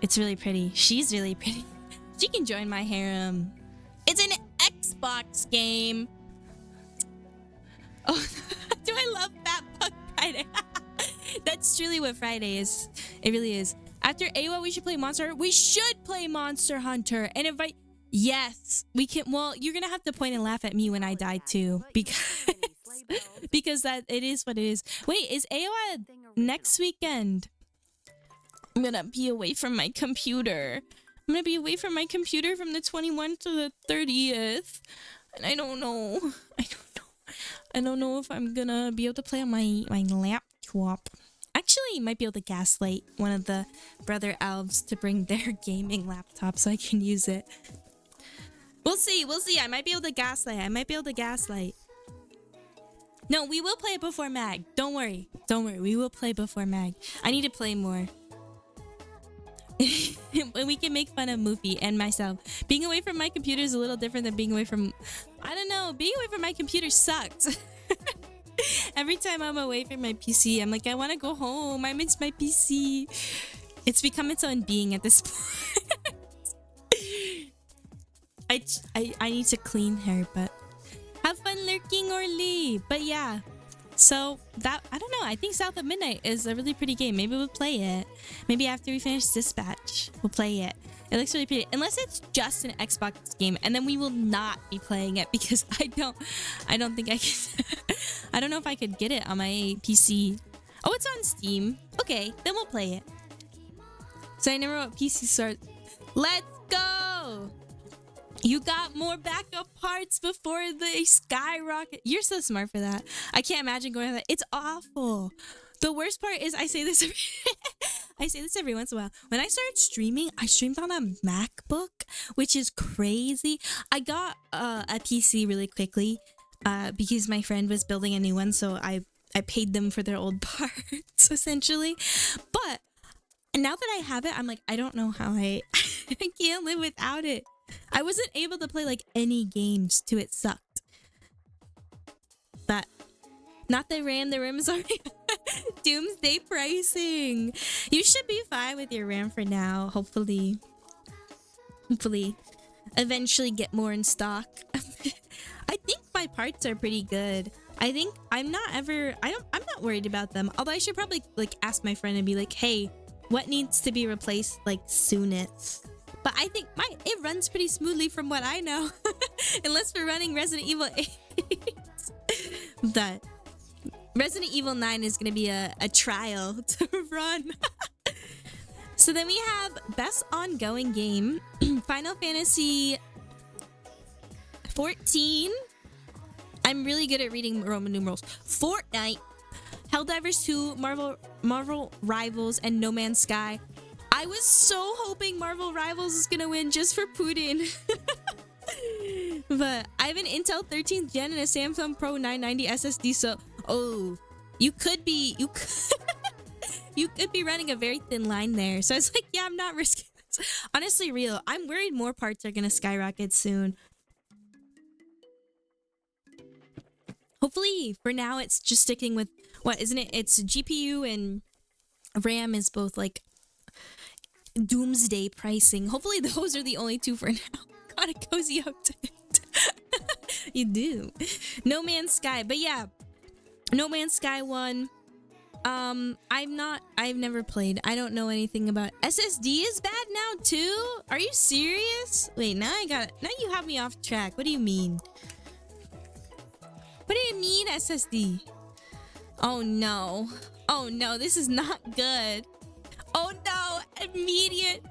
S1: It's really pretty. She's really pretty. She can join my harem. It's an Xbox game. Oh, do I love Fat Puck Friday? That's truly what Friday is. It really is. After AWA, we should play Monster Hunter. We should play Monster Hunter and invite... Yes, we can. Well, you're going to have to point and laugh at me when I die too. Because that it is what it is. Wait, is AWA next weekend? I'm going to be away from my computer. I'm gonna be away from my computer from the 21st to the 30th, and I don't know if I'm gonna be able to play on my laptop. Actually, I might be able to gaslight one of the brother elves to bring their gaming laptop so I can use it. We'll see. I might be able to gaslight. No, we will play it before Mag. Don't worry, we will play before Mag. I need to play more. We can make fun of Moofy and myself. Being away from my computer is a little different than being away from... I don't know. Being away from my computer sucks. Every time I'm away from my PC, I'm like, I want to go home. I miss my PC. It's become its own being at this point. I need to clean her, but... Have fun lurking, Orly. But yeah. So that, I don't know, I think South of Midnight is a really pretty game. Maybe we'll play it. Maybe after we finish Dispatch, we'll play it. It looks really pretty. Unless it's just an Xbox game, and then we will not be playing it because I don't think I can. I don't know if I could get it on my PC. Oh, it's on Steam. Okay, then we'll play it. So I never know what PC start. Let's go! You got more backup parts before they skyrocket. You're so smart for that. I can't imagine going to that. It's awful. The worst part is I say this every once in a while. When I started streaming, I streamed on a MacBook, which is crazy. I got a PC really quickly because my friend was building a new one, so I paid them for their old parts, essentially. But now that I have it, I'm like, I don't know how I can't live without it. I wasn't able to play like any games too. It sucked. But not the RAM. The RAM is already doomsday pricing. You should be fine with your RAM for now. Hopefully eventually get more in stock. my parts are pretty good. I think I'm not worried about them. Although I should probably like ask my friend and be like, hey, what needs to be replaced like soonest? But I think it runs pretty smoothly from what I know. Unless we're running Resident Evil 8. But Resident Evil 9 is gonna be a trial to run. So then we have best ongoing game. Final Fantasy 14. I'm really good at reading Roman numerals. Fortnite, Helldivers 2, Marvel Rivals, and No Man's Sky. I was so hoping Marvel Rivals is gonna win just for Putin. But I have an Intel 13th gen and a Samsung Pro 990 SSD, so you could be running a very thin line there. So I was like, yeah, I'm not risking this. Honestly, real. I'm worried more parts are gonna skyrocket soon. Hopefully, for now, it's just sticking with what isn't it? It's GPU and RAM is both like doomsday pricing. Hopefully, those are the only two for now. Got a cozy up to it. You do. No Man's Sky, but yeah, No Man's Sky 1. I've never played. I don't know anything about SSD is bad now too? Are you serious? Wait, now you have me off track. What do you mean? What do you mean SSD? Oh no. Oh no, this is not good. Oh no, immediate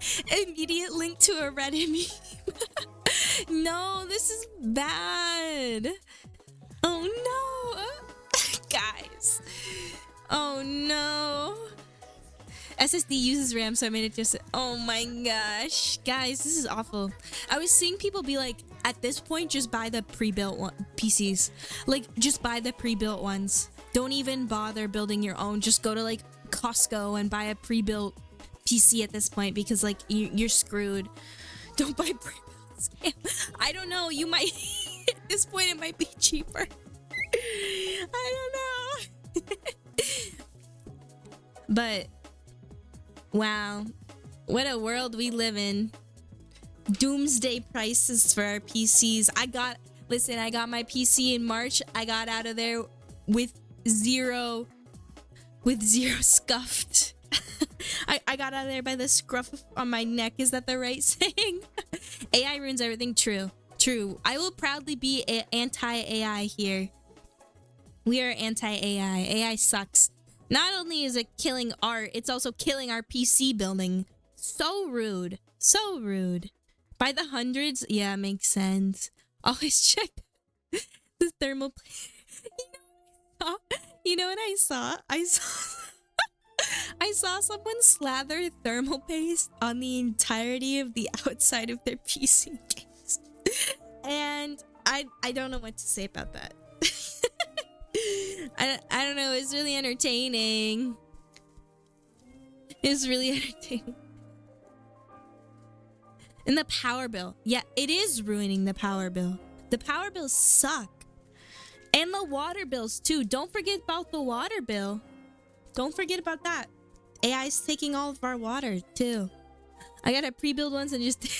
S1: link to a Reddit meme. No, this is bad. Oh no. Guys. Oh no. SSD uses RAM, so I made it just... Oh my gosh. Guys, this is awful. I was seeing people be like, at this point, just buy the pre-built PCs. Like, just buy the pre-built ones. Don't even bother building your own. Just go to, like, Costco and buy a pre-built PC at this point because, like, you're screwed. Don't buy pre-built. I don't know. You might... At this point, it might be cheaper. I don't know. But... Wow, what a world we live in. Doomsday prices for our PCs. I got my PC in March. I got out of there with zero scuffed. I got out of there by the scruff on my neck. Is that the right saying? AI ruins everything. True. I will proudly be anti-AI here. We are anti-AI. AI sucks. Not only is it killing art, it's also killing our PC building. So rude. So rude. By the hundreds? Yeah, makes sense. Always check the thermal You know what I saw? I saw someone slather thermal paste on the entirety of the outside of their PC case. And I don't know what to say about that. I don't know, it's really entertaining. It's really entertaining. And the power bill. Yeah, it is ruining the power bill. The power bills suck. And the water bills too. Don't forget about the water bill. Don't forget about that. AI's taking all of our water too. I gotta pre-build ones and just... and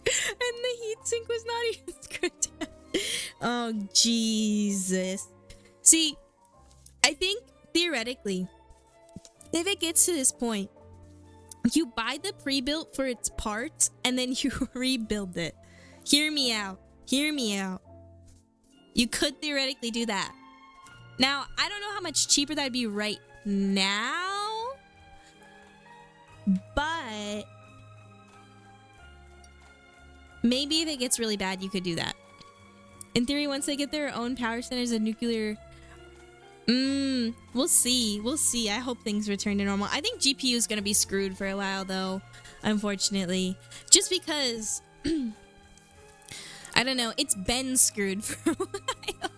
S1: the heatsink was not even screwed down. Oh, Jesus. See, I think, theoretically, if it gets to this point, you buy the pre-built for its parts, and then you rebuild it. Hear me out. Hear me out. You could theoretically do that. Now, I don't know how much cheaper that'd be right now, but maybe if it gets really bad, you could do that. In theory, once they get their own power centers and nuclear... we'll see. We'll see. I hope things return to normal. I think GPU is going to be screwed for a while, though, unfortunately. Just because... I don't know. It's been screwed for a while.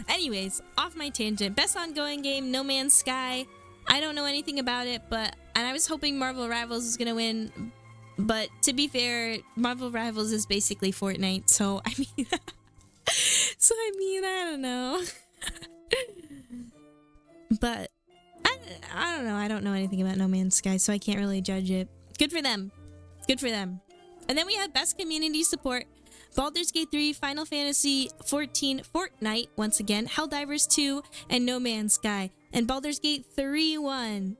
S1: Anyways, off my tangent. Best ongoing game, No Man's Sky. I don't know anything about it, and I was hoping Marvel Rivals was going to win. But to be fair, Marvel Rivals is basically Fortnite, so I mean... I don't know. But I don't know. I don't know anything about No Man's Sky, so I can't really judge it. Good for them. Good for them. And then we have best community support. Baldur's Gate 3, Final Fantasy 14, Fortnite, once again, Helldivers 2, and No Man's Sky. And Baldur's Gate 3 won.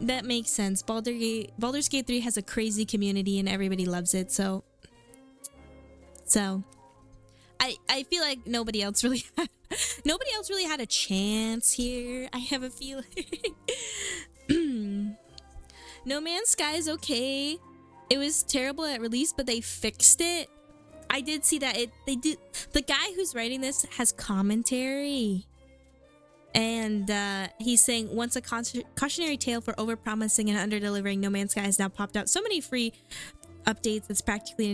S1: That makes sense. Baldur's Gate 3 has a crazy community and everybody loves it, so I feel like nobody else really had a chance here. I have a feeling. No Man's Sky is okay. It was terrible at release, but they fixed it. I did see that the guy who's writing this has commentary. And he's saying, once a cautionary tale for overpromising and underdelivering, No Man's Sky has now popped out so many free updates. It's practically an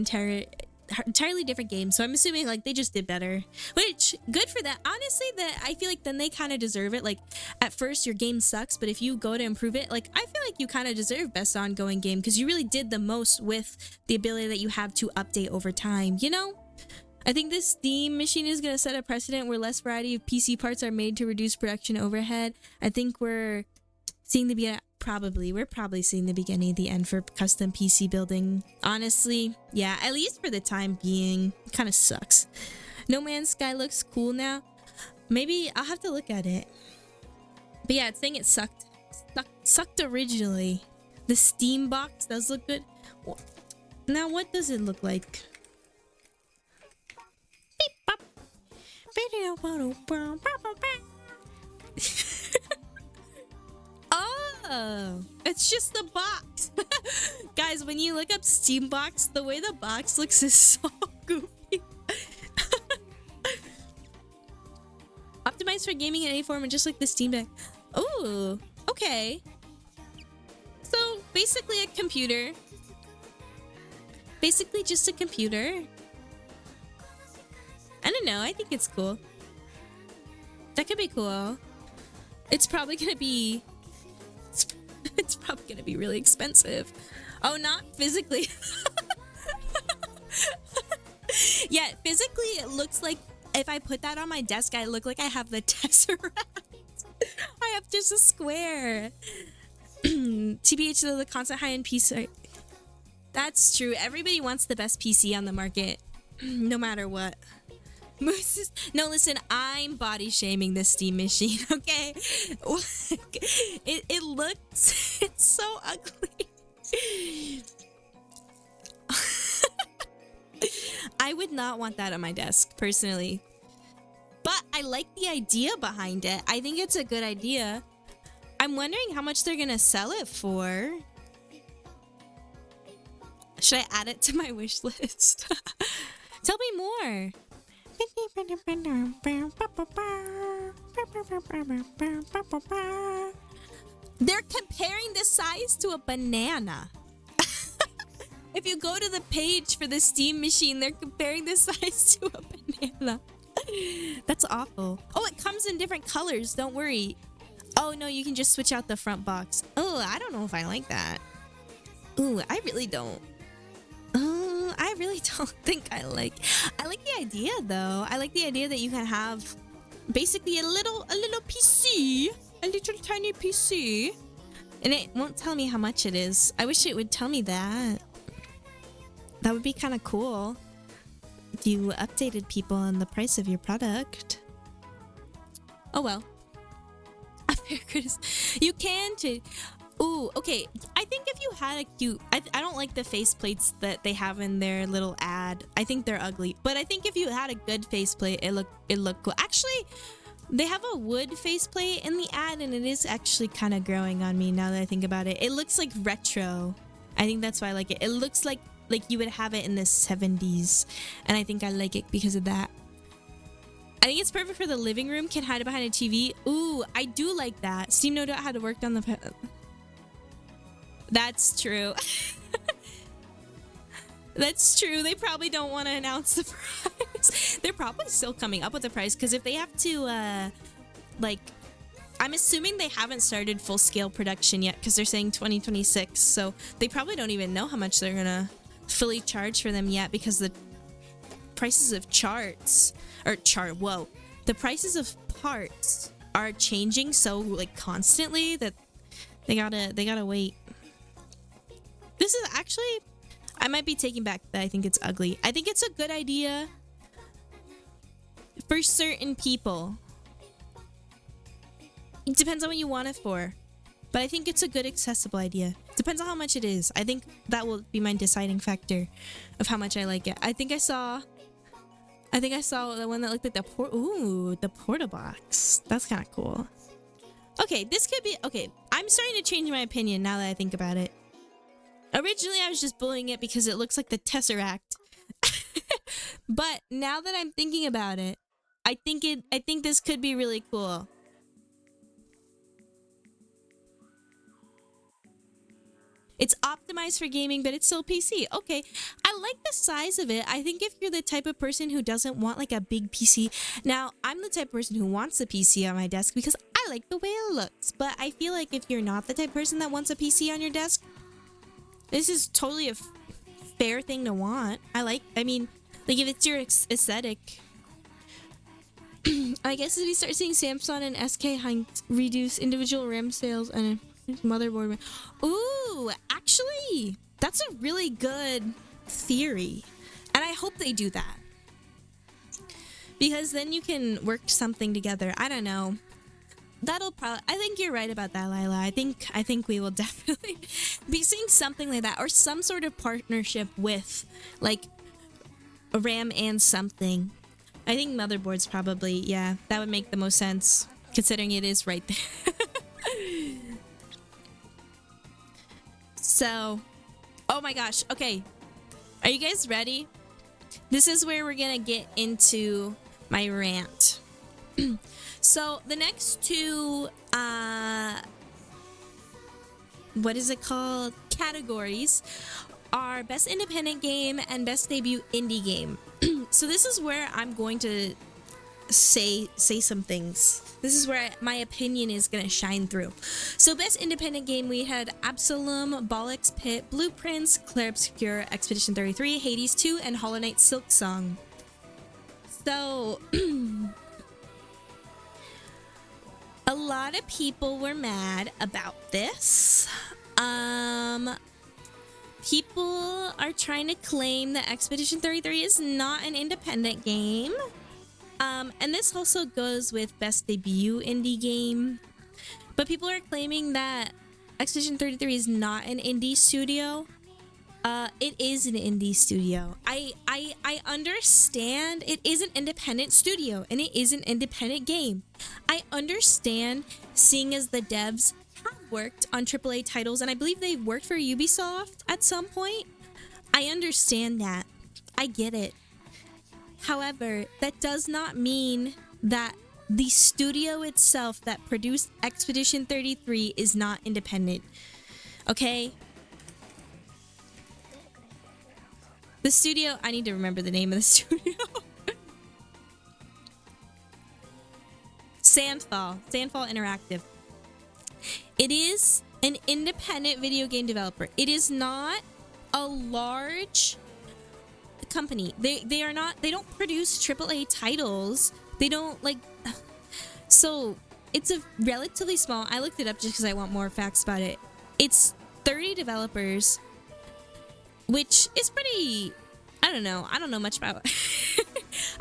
S1: entirely different game. So I'm assuming like they just did better, which good for that. Honestly, that I feel like then they kind of deserve it. Like at first your game sucks, but if you go to improve it, like I feel like you kind of deserve best ongoing game because you really did the most with the ability that you have to update over time, you know? I think this Steam machine is going to set a precedent where less variety of PC parts are made to reduce production overhead. I think we're seeing we're probably seeing the beginning of the end for custom PC building. Honestly, yeah, at least for the time being. It kind of sucks. No Man's Sky looks cool now. Maybe I'll have to look at it. But yeah, it's saying it sucked originally. The Steam box does look good. Now, what does it look like? Oh, it's just the box. Guys, when you look up Steam box, the way the box looks is so goofy. Optimized for gaming in any form and just like the Steam Deck. Oh, okay. So basically a computer. Basically just a computer. I don't know. I think it's cool. That could be cool. It's probably gonna be... It's probably gonna be really expensive. Oh, not physically. Yeah, physically it looks like if I put that on my desk, I look like I have the Tesseract. I have just a square. TBH, the constant high-end PC. That's true. Everybody wants the best PC on the market, no matter what. No, listen, I'm body shaming the Steam machine, okay? It looks, it's so ugly. I would not want that on my desk, personally. But I like the idea behind it. I think it's a good idea. I'm wondering how much they're gonna sell it for. Should I add it to my wish list? Tell me more. They're comparing the size to a banana. If you go to the page for the Steam machine, they're comparing the size to a banana. That's awful. Oh, it comes in different colors. Don't worry. Oh, no, you can just switch out the front box. Oh, I don't know if I like that. Ooh, I really don't. I really don't think I like the idea though. I like the idea that you can have basically a little PC, a little tiny PC, and it won't tell me how much it is. I wish it would tell me that. That would be kind of cool if you updated people on the price of your product. Oh well. A fair criticism. You can too. Ooh, okay. I think if you had a cute... I don't like the faceplates that they have in their little ad. I think they're ugly. But I think if you had a good faceplate, it looked cool. Actually, they have a wood faceplate in the ad, and it is actually kind of growing on me now that I think about it. It looks like retro. I think that's why I like it. It looks like you would have it in the 70s. And I think I like it because of that. I think it's perfect for the living room. Can hide it behind a TV. Ooh, I do like that. Steam no doubt had to work on the... That's true. That's true. They probably don't want to announce the price. They're probably still coming up with the price because if they have to, like, I'm assuming they haven't started full-scale production yet because they're saying 2026. So they probably don't even know how much they're going to fully charge for them yet because the prices of the prices of parts are changing so, like, constantly that they gotta wait. This is actually, I might be taking back that I think it's ugly. I think it's a good idea for certain people. It depends on what you want it for. But I think it's a good accessible idea. Depends on how much it is. I think that will be my deciding factor of how much I like it. I think I saw the one that looked like the porta box. That's kind of cool. Okay, this could be okay. I'm starting to change my opinion now that I think about it. Originally, I was just bullying it because it looks like the Tesseract. But now that I'm thinking about it, I think this could be really cool. It's optimized for gaming, but it's still PC. Okay, I like the size of it. I think if you're the type of person who doesn't want like a big PC. Now, I'm the type of person who wants a PC on my desk because I like the way it looks. But I feel like if you're not the type of person that wants a PC on your desk, this is totally a fair thing to want. Like if it's your aesthetic. I guess as we start seeing Samsung and SK Hynix reduce individual RAM sales and motherboard. Ooh, actually, that's a really good theory. And I hope they do that. Because then you can work something together. I don't know. That'll probably, I think you're right about that, Lila. I think we will definitely be seeing something like that or some sort of partnership with like a RAM and something. I think motherboards probably, yeah, that would make the most sense considering it is right there. So, oh my gosh, okay. Are you guys ready? This is where we're gonna get into my rant. So, the next two, what is it called? Categories are Best Independent Game and Best Debut Indie Game. So this is where I'm going to say some things. This is where my opinion is going to shine through. So Best Independent Game, we had Absalom, Bollocks Pit, Blueprints, Clair Obscure, Expedition 33, Hades 2, and Hollow Knight Silk Song. So a lot of people were mad about this. People are trying to claim that Expedition 33 is not an independent game. And this also goes with Best Debut Indie Game. But people are claiming that Expedition 33 is not an indie studio. It is an indie studio. I understand it is an independent studio and it is an independent game. I understand, seeing as the devs have worked on AAA titles, and I believe they worked for Ubisoft at some point. I understand that. I get it. However, that does not mean that the studio itself that produced Expedition 33 is not independent. Okay? The studio, I need to remember the name of the studio. Sandfall Interactive. It is an independent video game developer. It is not a large company. They don't produce AAA titles. They don't like, so it's a relatively small, I looked it up just because I want more facts about it. It's 30 developers, which is pretty, I don't know much about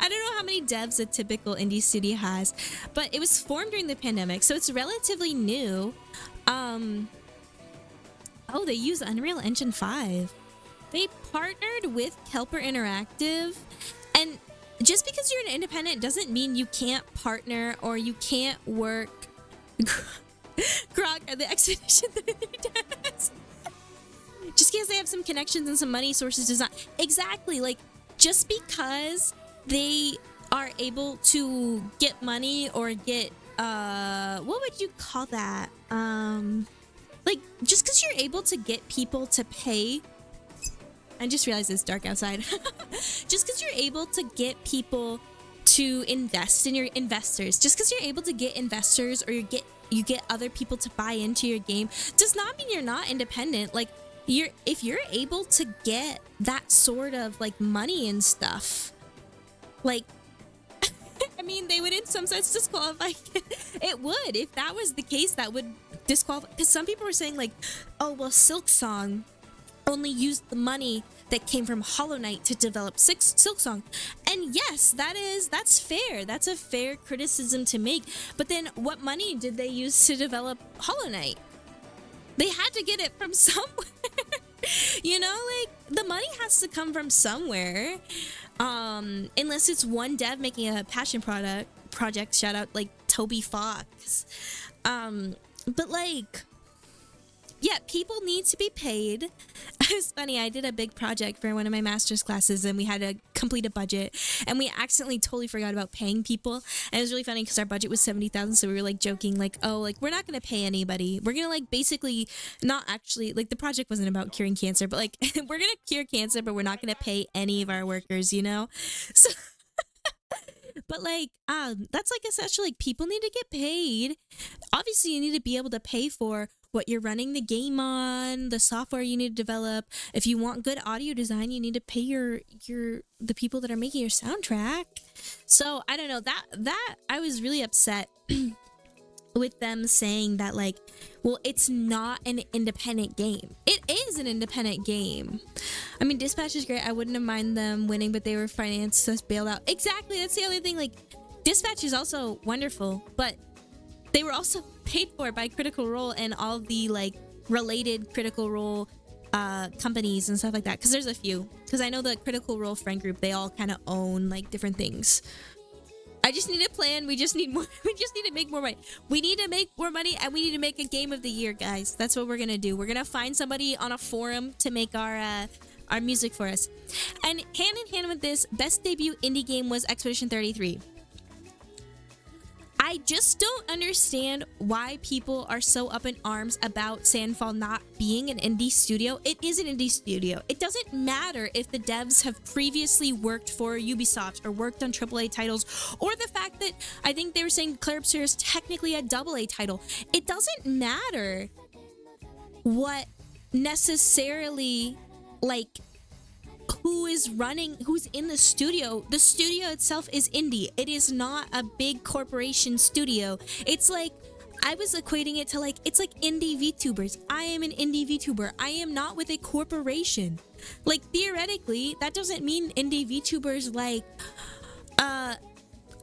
S1: I don't know how many devs a typical indie studio has, but it was formed during the pandemic, so it's relatively new. Oh, they use Unreal Engine 5. They partnered with Kelper Interactive, and just because you're an independent doesn't mean you can't partner or you can't work. Grog, the Expedition 33 devs. Just because they have some connections and some money sources does not exactly, like, just because they are able to get money or get what would you call that, like, just because you're able to get people to pay. I just realized it's dark outside. Just because you're able to get people to invest in your investors, just because you're able to get investors or you get other people to buy into your game does not mean you're not independent. Like, if you're able to get that sort of like money and stuff, like, I mean, they would in some sense disqualify. It would. If that was the case, that would disqualify. Because some people were saying like, oh, well, Silk Song only used the money that came from Hollow Knight to develop Silksong. And yes, that's fair. That's a fair criticism to make. But then what money did they use to develop Hollow Knight? They had to get it from somewhere. You know, like, the money has to come from somewhere. Unless it's one dev making a passion project, shout out like Toby Fox. But like, yeah, people need to be paid. It was funny, I did a big project for one of my master's classes and we had to complete a budget and we accidentally totally forgot about paying people. And it was really funny because our budget was 70,000, so we were like joking like, oh, like we're not gonna pay anybody. We're gonna like basically not actually, like the project wasn't about curing cancer, but like we're gonna cure cancer, but we're not gonna pay any of our workers, you know? So but like that's like essentially like people need to get paid. Obviously you need to be able to pay for what you're running the game on, the software you need to develop. If you want good audio design, you need to pay the people that are making your soundtrack. So I don't know, that I was really upset with them saying that like, well, it's not an independent game. It is an independent game. I mean, Dispatch is great. I wouldn't have minded them winning, but they were financed, so bailed out. Exactly, that's the other thing. Like, Dispatch is also wonderful, but they were also paid for by Critical Role and all the like related Critical Role companies and stuff like that. Because there's a few. Because I know the Critical Role friend group, they all kind of own like different things. I just need a plan. We just need more. We just need to make more money. We need to make more money, and we need to make a game of the year, guys. That's what we're gonna do. We're gonna find somebody on a forum to make our music for us. And hand in hand with this, best debut indie game was Expedition 33. I just don't understand why people are so up in arms about Sandfall not being an indie studio. It is an indie studio. It doesn't matter if the devs have previously worked for Ubisoft or worked on AAA titles, or the fact that I think they were saying Clair Obscur is technically a AA title. It doesn't matter what necessarily, like, who's in the studio. The studio itself is indie. It is not a big corporation studio. It's like, I was equating it to like, it's like indie VTubers. I am an indie VTuber. I am not with a corporation. Like, theoretically, that doesn't mean indie VTubers like,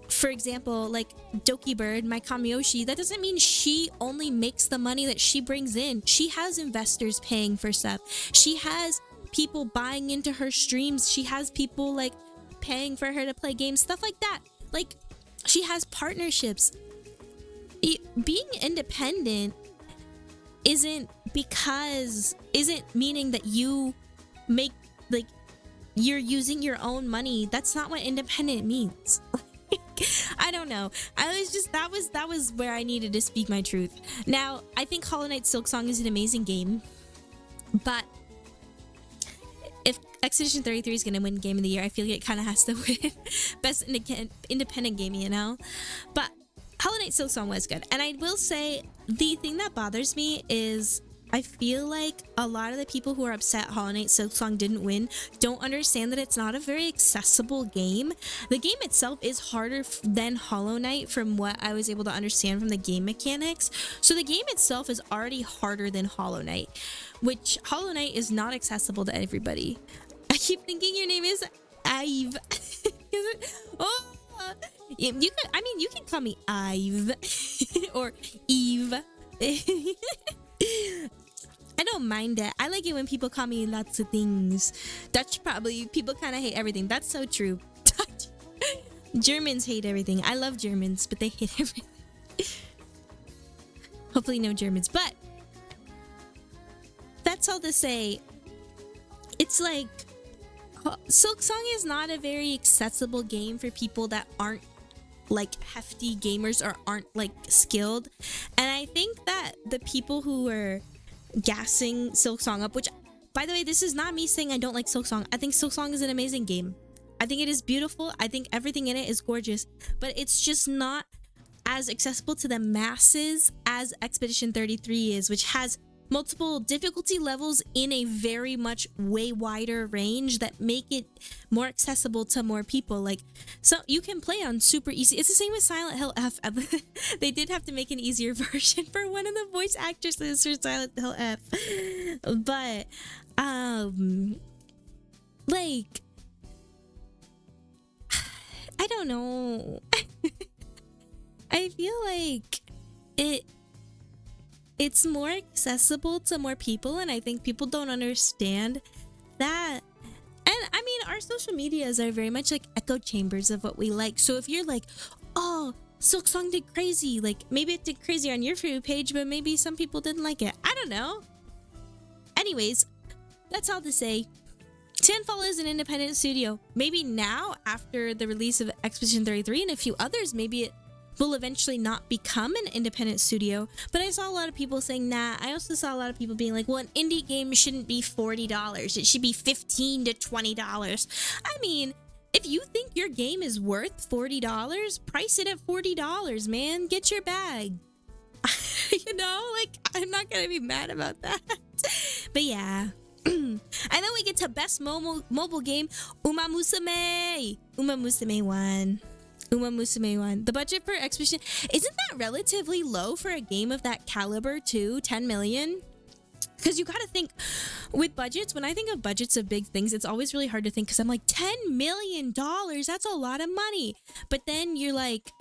S1: for example, like Doki Bird, my Kamiyoshi, that doesn't mean she only makes the money that she brings in. She has investors paying for stuff. She has people buying into her streams. She has people like paying for her to play games, stuff like that. Like, she has partnerships. Being independent isn't meaning that you make, like, you're using your own money. That's not what independent means. I don't know. That was where I needed to speak my truth. Now, I think Hollow Knight Silksong is an amazing game, but if Expedition 33 is going to win Game of the Year, I feel like it kind of has to win Best Independent Game, you know? But Hollow Knight Silksong was good. And I will say, the thing that bothers me is I feel like a lot of the people who are upset Hollow Knight Silksong didn't win don't understand that it's not a very accessible game. The game itself is harder than Hollow Knight from what I was able to understand from the game mechanics. So the game itself is already harder than Hollow Knight, which Hollow Knight is not accessible to everybody. I keep thinking your name is Ive. Oh, you can call me Ive or Eve. I don't mind it. I like it when people call me lots of things. Dutch, probably people kind of hate everything. That's so true. Dutch. Germans hate everything. I love Germans, but they hate everything. Hopefully no Germans, but that's all to say, it's like Silksong is not a very accessible game for people that aren't like hefty gamers or aren't like skilled. And I think that the people who were gassing Silksong up, which, by the way, this is not me saying I don't like Silksong. I think Silksong is an amazing game. I think it is beautiful. I think everything in it is gorgeous, but it's just not as accessible to the masses as Expedition 33 is, which has multiple difficulty levels in a very much way wider range that make it more accessible to more people. Like, so you can play on super easy. It's the same with Silent Hill F. They did have to make an easier version for one of the voice actresses for Silent Hill F. But like, I don't know. I feel like it's more accessible to more people, and I think people don't understand that. And I mean, our social medias are very much like echo chambers of what we like. So if you're like, oh, Silk Song did crazy, like maybe it did crazy on your For You page, but maybe some people didn't like it. I don't know. Anyways, that's all to say. Tinfall is an independent studio. Maybe now, after the release of Expedition 33 and a few others, maybe it will eventually not become an independent studio. But I saw a lot of people saying that. I also saw a lot of people being like, well, an indie game shouldn't be $40. It should be $15 to $20. I mean, if you think your game is worth $40, price it at $40, man. Get your bag. You know, like, I'm not gonna be mad about that. But yeah. And then we get to best mobile game, Uma Musume. Uma Musume won. Uma Musume won. The budget for Expedition, isn't that relatively low for a game of that caliber too? 10 million? Because you gotta think, with budgets, when I think of budgets of big things, it's always really hard to think, because I'm like, $10 million, that's a lot of money. But then you're like,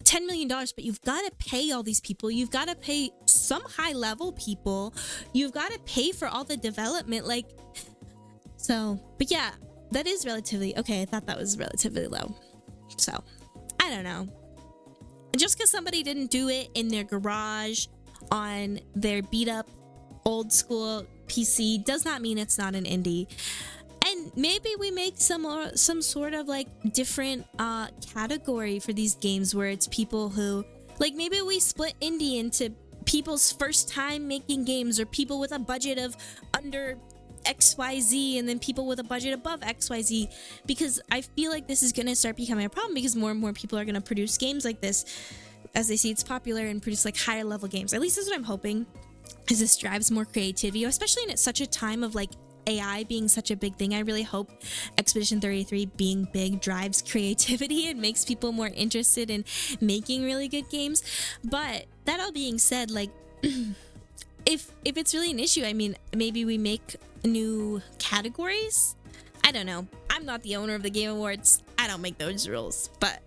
S1: $10 million, but you've got to pay all these people. You've got to pay some high level people. You've got to pay for all the development. Like, so, but yeah, that is relatively, okay, I thought that was relatively low. So, I don't know. Just because somebody didn't do it in their garage on their beat up old school PC does not mean it's not an indie. And maybe we make some sort of like different category for these games where it's people who, like, maybe we split indie into people's first time making games, or people with a budget of under XYZ, and then people with a budget above XYZ, because I feel like this is going to start becoming a problem, because more and more people are going to produce games like this as they see it's popular and produce like higher level games. At least that's what I'm hoping, because this drives more creativity, especially in such a time of like AI being such a big thing. I really hope Expedition 33 being big drives creativity and makes people more interested in making really good games. But that all being said, like, if it's really an issue, I mean, maybe we make new categories. I don't know. I'm not the owner of the Game Awards. I don't make those rules. But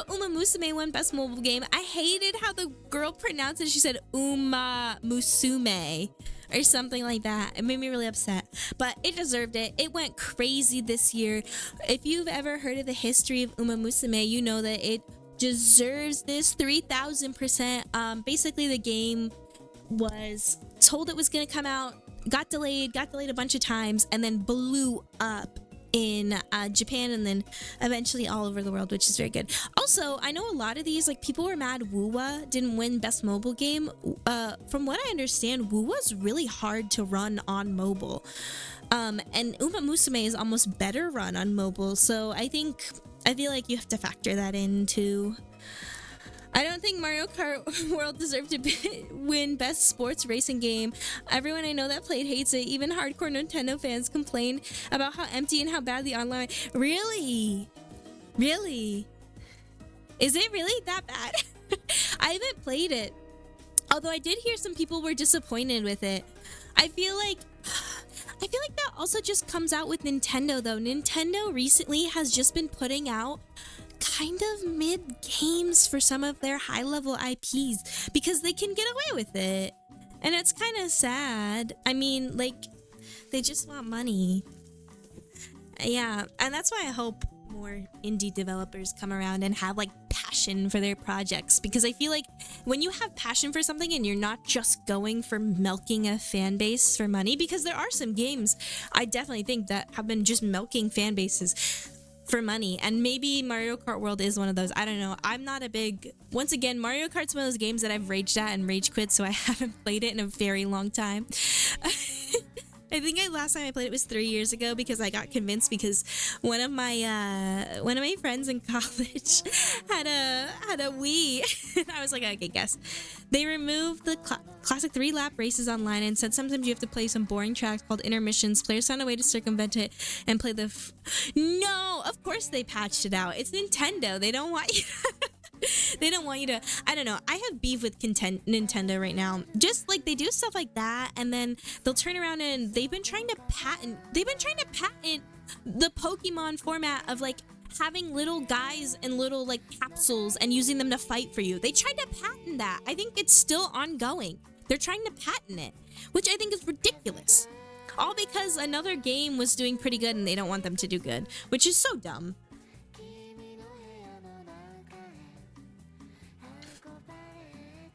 S1: Uma Musume won Best Mobile Game. I hated how the girl pronounced it. She said Uma Musume or something like that. It made me really upset, but it deserved it. It went crazy this year. If you've ever heard of the history of Uma Musume, you know that it deserves this 3000%. Basically, the game was told it was going to come out, got delayed a bunch of times, and then blew up in Japan, and then eventually all over the world, which is very good. Also, I know a lot of these, like, people were mad Wuwa didn't win Best Mobile Game. From what I understand, Wuwa's really hard to run on mobile. And Uma Musume is almost better run on mobile, so I feel like you have to factor that in too. I don't think Mario Kart World deserved to win Best Sports Racing Game. Everyone I know that played hates it. Even hardcore Nintendo fans complain about how empty and how bad the online... Really? Really? Is it really that bad? I haven't played it. Although I did hear some people were disappointed with it. I feel like that also just comes out with Nintendo, though. Nintendo recently has just been putting out kind of mid games for some of their high level IPs because they can get away with it, and it's kind of sad. I mean, like, they just want money. Yeah, and that's why I hope more indie developers come around and have like passion for their projects, because I feel like when you have passion for something and you're not just going for milking a fan base for money, because there are some games I definitely think that have been just milking fan bases for money, and maybe Mario Kart World is one of those. I don't know. I'm not a big... Once again, Mario Kart's one of those games that I've raged at and rage quit, so I haven't played it in a very long time. I think last time I played it was 3 years ago, because I got convinced because one of my friends in college had a Wii. I was like, okay, guess. They removed the classic 3-lap races online and said sometimes you have to play some boring tracks called intermissions. Players found a way to circumvent it and play the... No, of course they patched it out. It's Nintendo. They don't want you... They don't want you to, I don't know. I have beef with Nintendo right now. Just like they do stuff like that, and then they'll turn around and they've been trying to patent the Pokemon format of like having little guys and little like capsules and using them to fight for you. They tried to patent that. I think it's still ongoing. They're trying to patent it, which I think is ridiculous. All because another game was doing pretty good and they don't want them to do good, which is so dumb.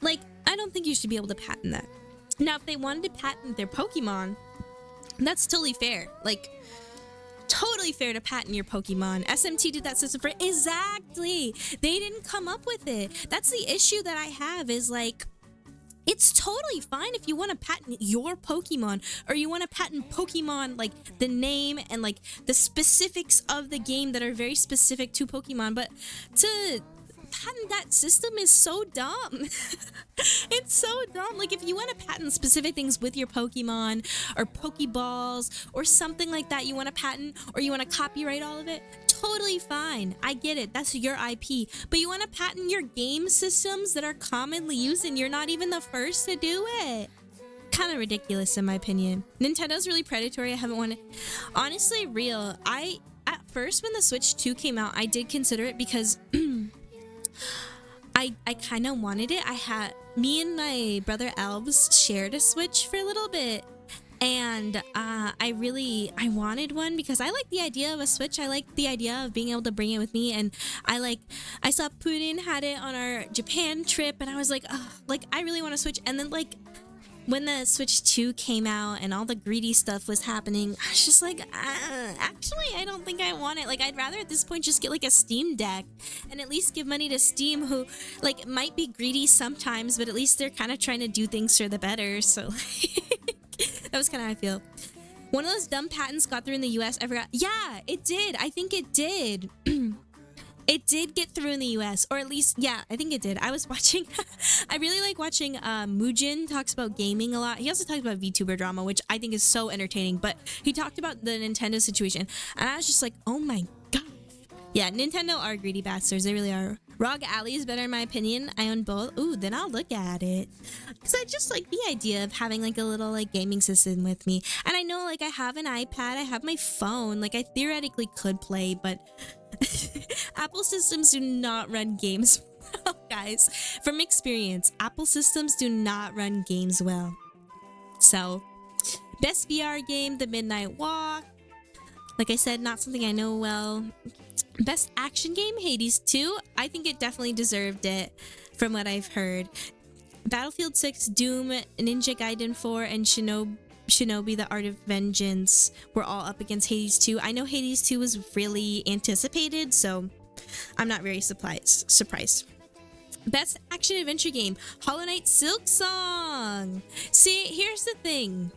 S1: Like, I don't think you should be able to patent that. Now, if they wanted to patent their Pokemon, that's totally fair. Like, totally fair to patent your Pokemon. SMT did that system for exactly. They didn't come up with it. That's the issue that I have is like, it's totally fine if you want to patent your Pokemon or you want to patent Pokemon, like the name and like the specifics of the game that are very specific to Pokemon. But to patent that system is so dumb. It's so dumb. Like if you want to patent specific things with your Pokemon or Pokeballs or something like that, you want to patent or you want to copyright all of it, totally fine. I get it. That's your IP. But you want to patent your game systems that are commonly used and you're not even the first to do it. Kind of ridiculous in my opinion. Nintendo's really predatory. I haven't wanted. Honestly, real. At first when the Switch 2 came out, I did consider it because I kind of wanted it. Me and my brother Elves shared a Switch for a little bit. And I wanted one because I like the idea of a Switch. I like the idea of being able to bring it with me. And I saw Putin had it on our Japan trip and I was like, oh, like I really want a Switch. And then like when the Switch 2 came out and all the greedy stuff was happening, I was just like, actually, I don't think I want it. Like, I'd rather at this point just get like a Steam Deck and at least give money to Steam, who like might be greedy sometimes, but at least they're kind of trying to do things for the better. So that was kind of how I feel. One of those dumb patents got through in the US. I forgot. Yeah, it did. I think it did. It did get through in the US, or at least, yeah, I think it did. I was watching, I really like watching Muujin talks about gaming a lot. He also talks about VTuber drama, which I think is so entertaining, but he talked about the Nintendo situation, and I was just like, oh my god. Yeah, Nintendo are greedy bastards. They really are. ROG Ally is better in my opinion. I own both. Ooh, then I'll look at it. Because I just like the idea of having like a little like gaming system with me. And I know like I have an iPad, I have my phone. Like I theoretically could play, but Apple systems do not run games well, guys. From experience, Apple systems do not run games well. So, best VR game, The Midnight Walk. Like I said, not something I know well. Best action game, Hades 2. I think it definitely deserved it from what I've heard. Battlefield 6, Doom, Ninja Gaiden 4, and Shinobi The Art of Vengeance were all up against Hades 2. I know Hades 2 was really anticipated, so I'm not very surprised. Best action adventure game, Hollow Knight Silksong. See, here's the thing.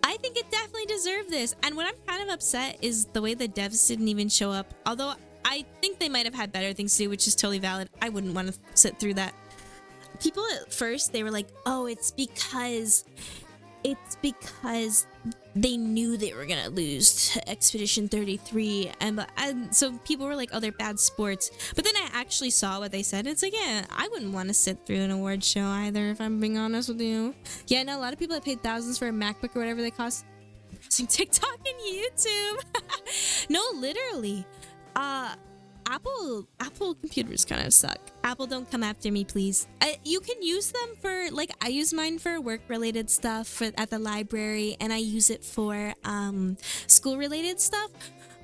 S1: I think it definitely deserved this. And what I'm kind of upset is the way the devs didn't even show up. Although I think they might have had better things to do, which is totally valid. I wouldn't want to sit through that. People at first, they were like, oh, it's because they knew they were gonna lose to Expedition 33, and so people were like, oh, they're bad sports. But then I actually saw what they said. It's like, yeah, I wouldn't want to sit through an award show either, if I'm being honest with you. Yeah, I know a lot of people have paid thousands for a MacBook or whatever they cost. Using TikTok and YouTube. No, literally. Apple computers kind of suck. Apple, don't come after me, please. You can use them for, like, I use mine for work-related stuff at the library, and I use it for school-related stuff,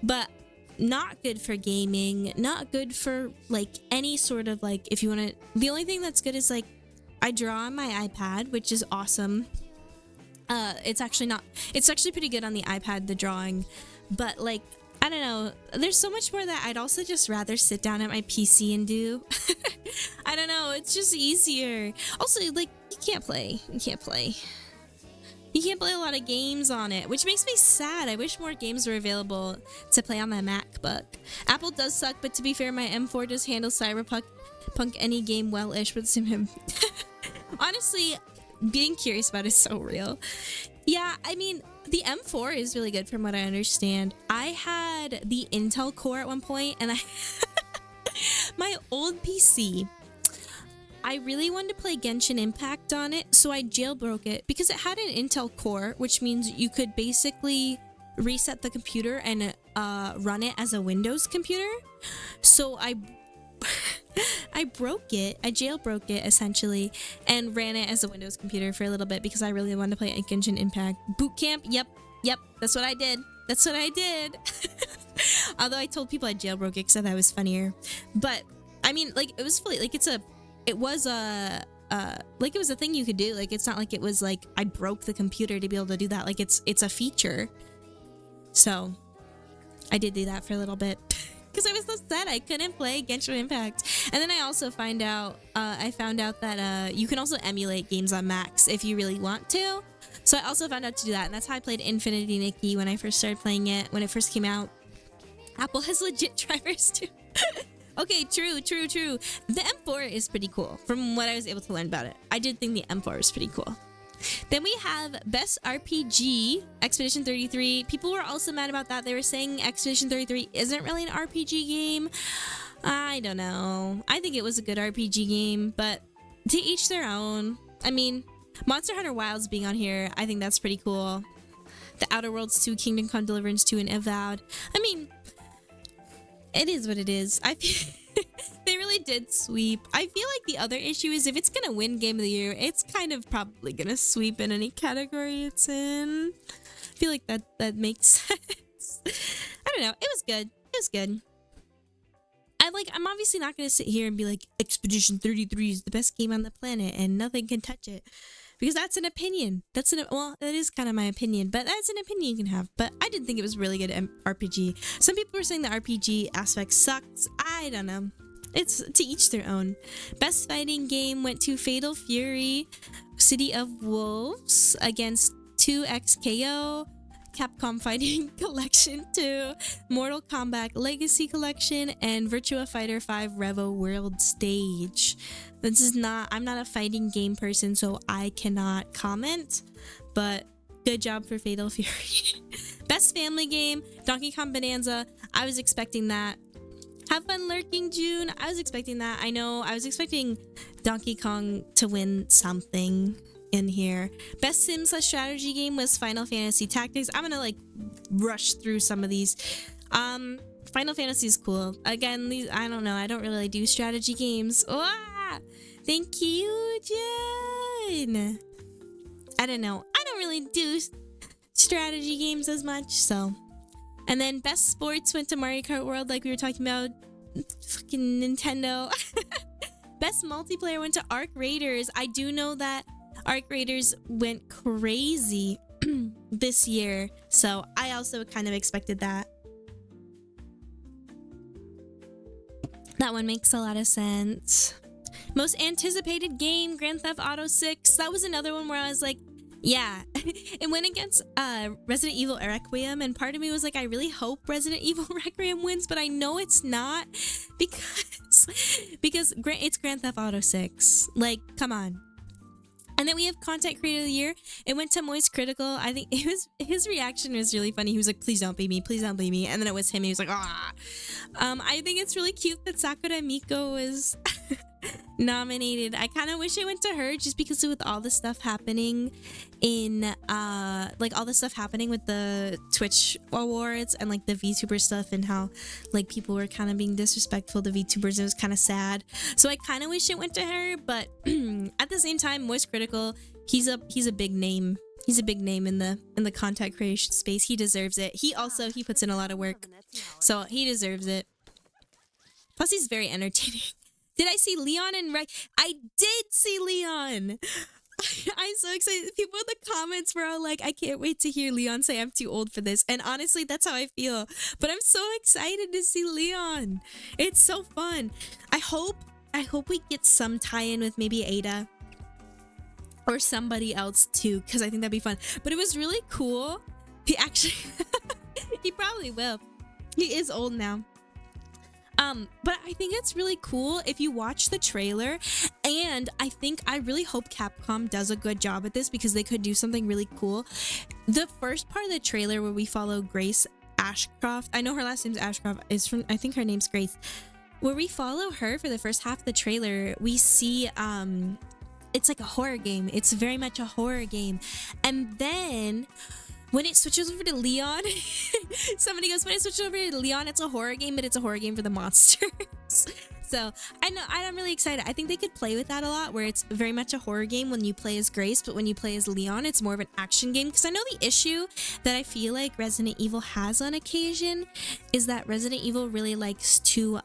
S1: but not good for gaming, not good for, like, any sort of, like, if you want to... The only thing that's good is, like, I draw on my iPad, which is awesome. It's actually pretty good on the iPad, the drawing, but, like, I don't know. There's so much more that I'd also just rather sit down at my PC and do. I don't know. It's just easier. Also, like, you can't play a lot of games on it, which makes me sad. I wish more games were available to play on my MacBook. Apple does suck, but to be fair, my M4 does handle Cyberpunk any game well-ish, but honestly, being curious about it is so real. Yeah, I mean, the M4 is really good from what I understand. I had the Intel Core at one point, and My old PC, I really wanted to play Genshin Impact on it, so I jailbroke it because it had an Intel Core, which means you could basically reset the computer and run it as a Windows computer. So I broke it, I jailbroke it essentially, and ran it as a Windows computer for a little bit because I really wanted to play Genshin Impact. Boot camp, yep, that's what I did. That's what I did. Although I told people I jailbroke it because I thought it was funnier. But, I mean, like, it was fully, like, it was a thing you could do. Like, it's not like it was like I broke the computer to be able to do that. Like, it's a feature. So, I did do that for a little bit. Because I was so sad I couldn't play Genshin Impact. And then I also found out that you can also emulate games on Macs if you really want to. So I also found out to do that, and that's how I played Infinity Nikki when I first started playing it, when it first came out. Apple has legit drivers too. Okay, true. The M4 is pretty cool from what I was able to learn about it. I did think the M4 was pretty cool. Then we have Best RPG, Expedition 33. People were also mad about that. They were saying Expedition 33 isn't really an RPG game. I don't know. I think it was a good RPG game, but to each their own. I mean, Monster Hunter Wilds being on here, I think that's pretty cool. The Outer Worlds 2, Kingdom Come Deliverance 2, and Avowed. I mean, it is what it is. I feel they really did sweep. I feel like the other issue is if it's gonna win Game of the Year, it's kind of probably gonna sweep in any category it's in. I feel like that makes sense. I don't know. It was good. It was good. I'm obviously not gonna sit here and be like Expedition 33 is the best game on the planet and nothing can touch it. Because that's an opinion. Well, that is kind of my opinion, but that's an opinion you can have. But I did think it was really good RPG. Some people were saying the RPG aspect sucked. I don't know. It's to each their own. Best fighting game went to Fatal Fury, City of Wolves against 2XKO, Capcom Fighting Collection 2, Mortal Kombat Legacy Collection, and Virtua Fighter 5 Revo World Stage. I'm not a fighting game person, so I cannot comment, but good job for Fatal Fury. Best family game, Donkey Kong Bonanza. I was expecting that. Have Fun Lurking June. I was expecting that. I know I was expecting Donkey Kong to win something in here. Best sim/strategy game was Final Fantasy Tactics. I'm gonna rush through some of these. Final Fantasy is cool. Again, I don't know. I don't really do strategy games. Thank you, Jen. I don't know. I don't really do strategy games as much, so. And then best sports went to Mario Kart World, like we were talking about. Fucking Nintendo. Best multiplayer went to Arc Raiders. I do know that Arc Raiders went crazy this year, so I also kind of expected that. That one makes a lot of sense. Most anticipated game, Grand Theft Auto 6. That was another one where I was like, yeah. It went against Resident Evil Requiem, and part of me was like, I really hope Resident Evil Requiem wins, but I know it's not because it's Grand Theft Auto 6. Like, come on. And then we have Content Creator of the Year. It went to Moist Critical. I think his reaction was really funny. He was like, please don't be me. Please don't be me. And then it was him. He was like, ah. I think it's really cute that Sakura Miko was nominated. I kind of wish it went to her just because with all the stuff happening in all the stuff happening with the Twitch awards and like the VTuber stuff and how like people were kind of being disrespectful to VTubers. It was kind of sad. So I kind of wish it went to her, but at the same time, Moist Critical, he's a big name. He's a big name in the content creation space. He deserves it. He puts in a lot of work, so he deserves it. Plus, he's very entertaining. Did I see Leon and I did see Leon. I'm so excited. People in the comments were all like, I can't wait to hear Leon say I'm too old for this. And honestly, that's how I feel. But I'm so excited to see Leon. It's so fun. I hope we get some tie-in with maybe Ada or somebody else too, because I think that'd be fun. But it was really cool. He actually, he probably will. He is old now. But I think it's really cool if you watch the trailer, and I really hope Capcom does a good job at this because they could do something really cool. The first part of the trailer where we follow Grace Ashcroft, I know her last name's Ashcroft, is from, I think her name's Grace. where we follow her for the first half of the trailer, we see it's like a horror game. It's very much a horror game. And then when it switches over to Leon, somebody goes, when it switches over to Leon, it's a horror game, but it's a horror game for the monsters. So I know, I'm really excited. I think they could play with that a lot, where it's very much a horror game when you play as Grace, but when you play as Leon, it's more of an action game. Because I know the issue that I feel like Resident Evil has on occasion is that Resident Evil really likes to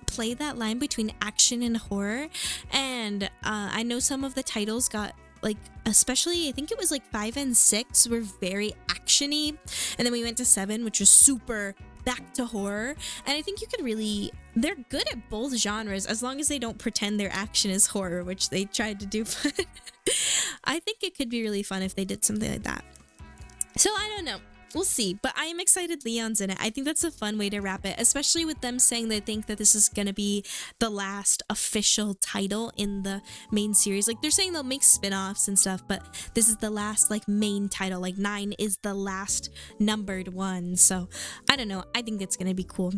S1: play that line between action and horror. And I know some of the titles got, like, especially I think it was like 5 and 6 were very actiony, and then we went to 7, which was super back to horror. And I think you could really, they're good at both genres as long as they don't pretend their action is horror, which they tried to do. But I think it could be really fun if they did something like that. So I don't know, we'll see. But I am excited Leon's in it. I think that's a fun way to wrap it, especially with them saying they think that this is gonna be the last official title in the main series. Like, they're saying they'll make spin-offs and stuff, but this is the last, like, main title. Like 9 is the last numbered one. So I don't know, I think it's gonna be cool.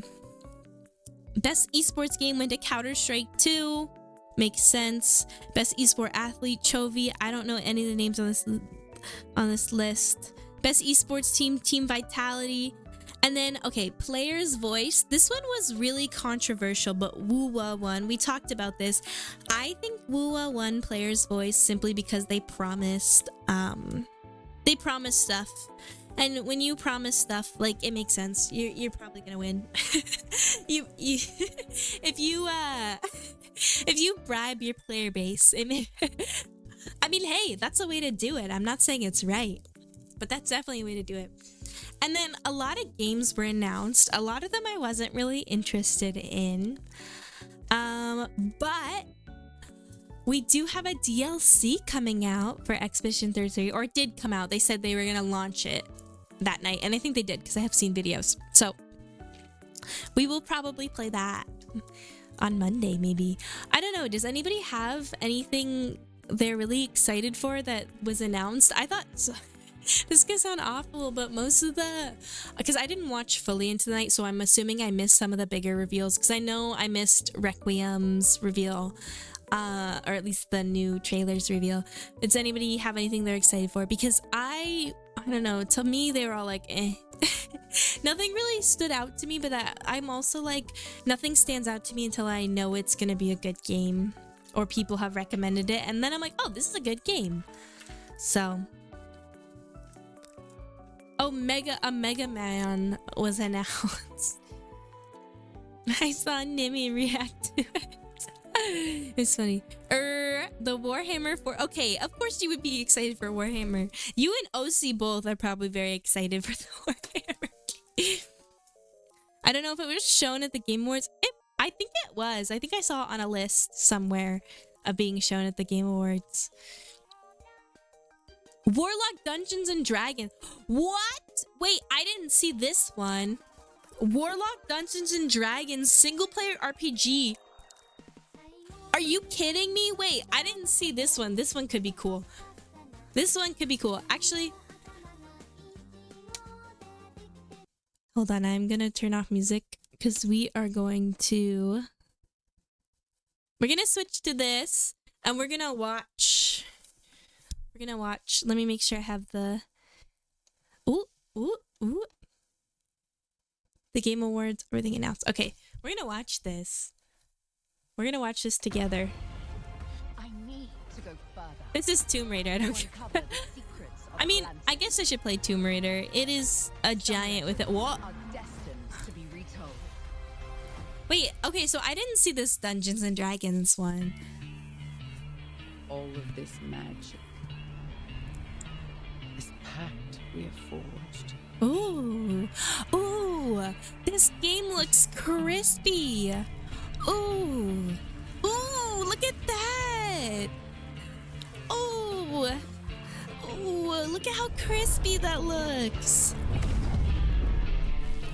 S1: Best esports game went to Counter-Strike 2. Makes sense. Best esport athlete, Chovy. I don't know any of the names on this list. Best esports team, Team Vitality. And then, okay, player's voice. This one was really controversial, but Woowa won. We talked about this. I think Woowa won player's voice simply because they promised stuff. And when you promise stuff, like, it makes sense. You're probably gonna win. If you bribe your player base, I mean, hey, that's a way to do it. I'm not saying it's right, but that's definitely a way to do it. And then a lot of games were announced. A lot of them I wasn't really interested in. But we do have a DLC coming out for Expedition 33, or it did come out. They said they were gonna launch it that night, and I think they did because I have seen videos. So we will probably play that on Monday, maybe. I don't know. Does anybody have anything they're really excited for that was announced? I thought... This could sound awful, but most of the... Because I didn't watch fully into the night, so I'm assuming I missed some of the bigger reveals. Because I know I missed Requiem's reveal. Or at least the new trailer's reveal. Does anybody have anything they're excited for? Because I don't know. To me, they were all like, eh. Nothing really stood out to me, but I'm also like... Nothing stands out to me until I know it's going to be a good game. Or people have recommended it. And then I'm like, oh, this is a good game. So... Oh, a Mega Man was announced. I saw Nimmy react to it. It's funny. The Warhammer 4. Okay, of course you would be excited for Warhammer. You and OC both are probably very excited for the Warhammer. I don't know if it was shown at the Game Awards. I think it was. I think I saw it on a list somewhere of being shown at the Game Awards. Warlock Dungeons and Dragons. What? Wait, I didn't see this one. Warlock Dungeons and Dragons single player RPG. Are you kidding me? Wait, I didn't see this one. This one could be cool. This one could be cool. Actually, hold on. I'm gonna turn off music because we're gonna switch to this and we're gonna watch. Let me make sure I have the... Ooh. The Game Awards, everything announced. Okay, we're gonna watch this. We're gonna watch this together.
S2: I need to go further.
S1: This is Tomb Raider. I don't care. I mean, I guess I should play Tomb Raider. It is a giant with it. What? Wait, okay, so I didn't see this Dungeons and Dragons one.
S2: All of this magic. This pact we have forged.
S1: Ooh, this game looks crispy. Ooh, look at that. Ooh, look at how crispy that looks.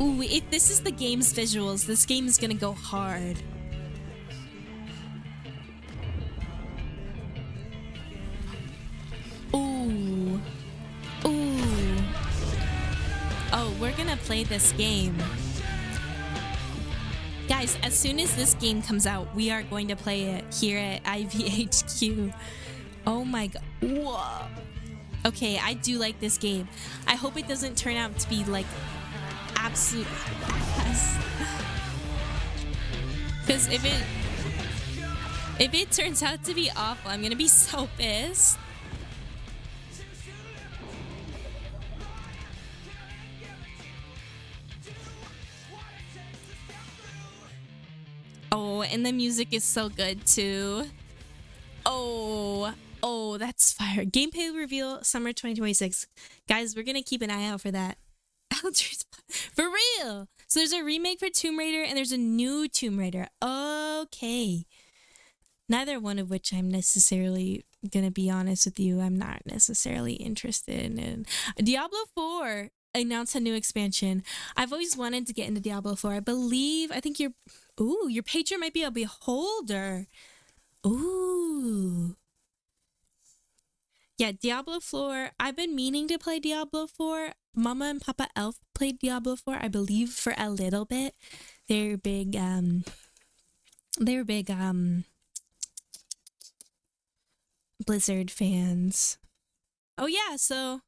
S1: Ooh, if this is the game's visuals, this game is gonna go hard. Ooh. Oh, we're gonna play this game. Guys, as soon as this game comes out, we are going to play it here at IVHQ. Oh my god. Whoa. Okay, I do like this game. I hope it doesn't turn out to be like absolute ass. Because if it turns out to be awful, I'm gonna be so pissed. Oh, and the music is so good too. Oh, that's fire. Gameplay reveal summer 2026. Guys, we're gonna keep an eye out for that. For real. So there's a remake for Tomb Raider and there's a new Tomb Raider. Okay. Neither one of which I'm necessarily gonna be honest with you. I'm not necessarily interested in. Diablo 4 announced a new expansion. I've always wanted to get into Diablo 4. I think your patron might be a beholder. Ooh. Yeah, Diablo 4. I've been meaning to play Diablo 4. Mama and Papa Elf played Diablo 4, I believe, for a little bit. They're big Blizzard fans. Oh yeah, so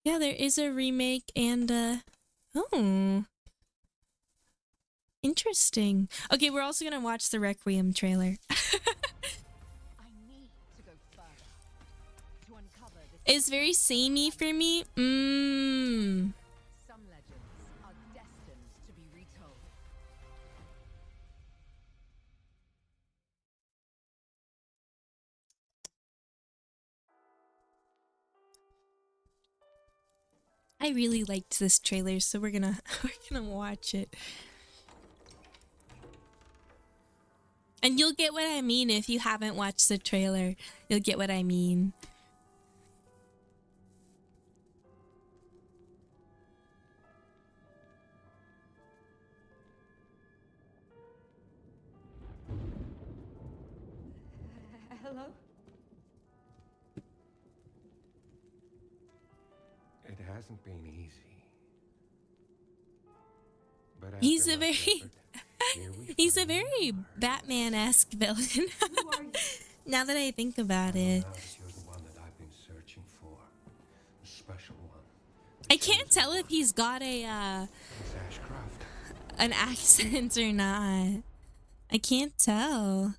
S1: yeah, there is a remake and oh. Interesting. Okay, we're also gonna watch the Requiem trailer. It's very samey for me.
S2: Some legends are destined to be retold.
S1: I really liked this trailer, so we're gonna watch it. And you'll get what I mean if you haven't watched the trailer. You'll get what I mean.
S3: Hello?
S4: It hasn't been easy. But
S1: He's
S4: after
S1: a
S4: much
S1: very
S4: effort, here we
S1: he's a
S4: finally
S1: very
S4: are.
S1: Batman-esque villain.
S3: Who are you?
S1: Now that I think about it.
S4: Now you're the one that I've been searching for. The special one.
S1: I can't tell if he's got
S4: It's Ashcraft.
S1: an accent or not. I can't tell.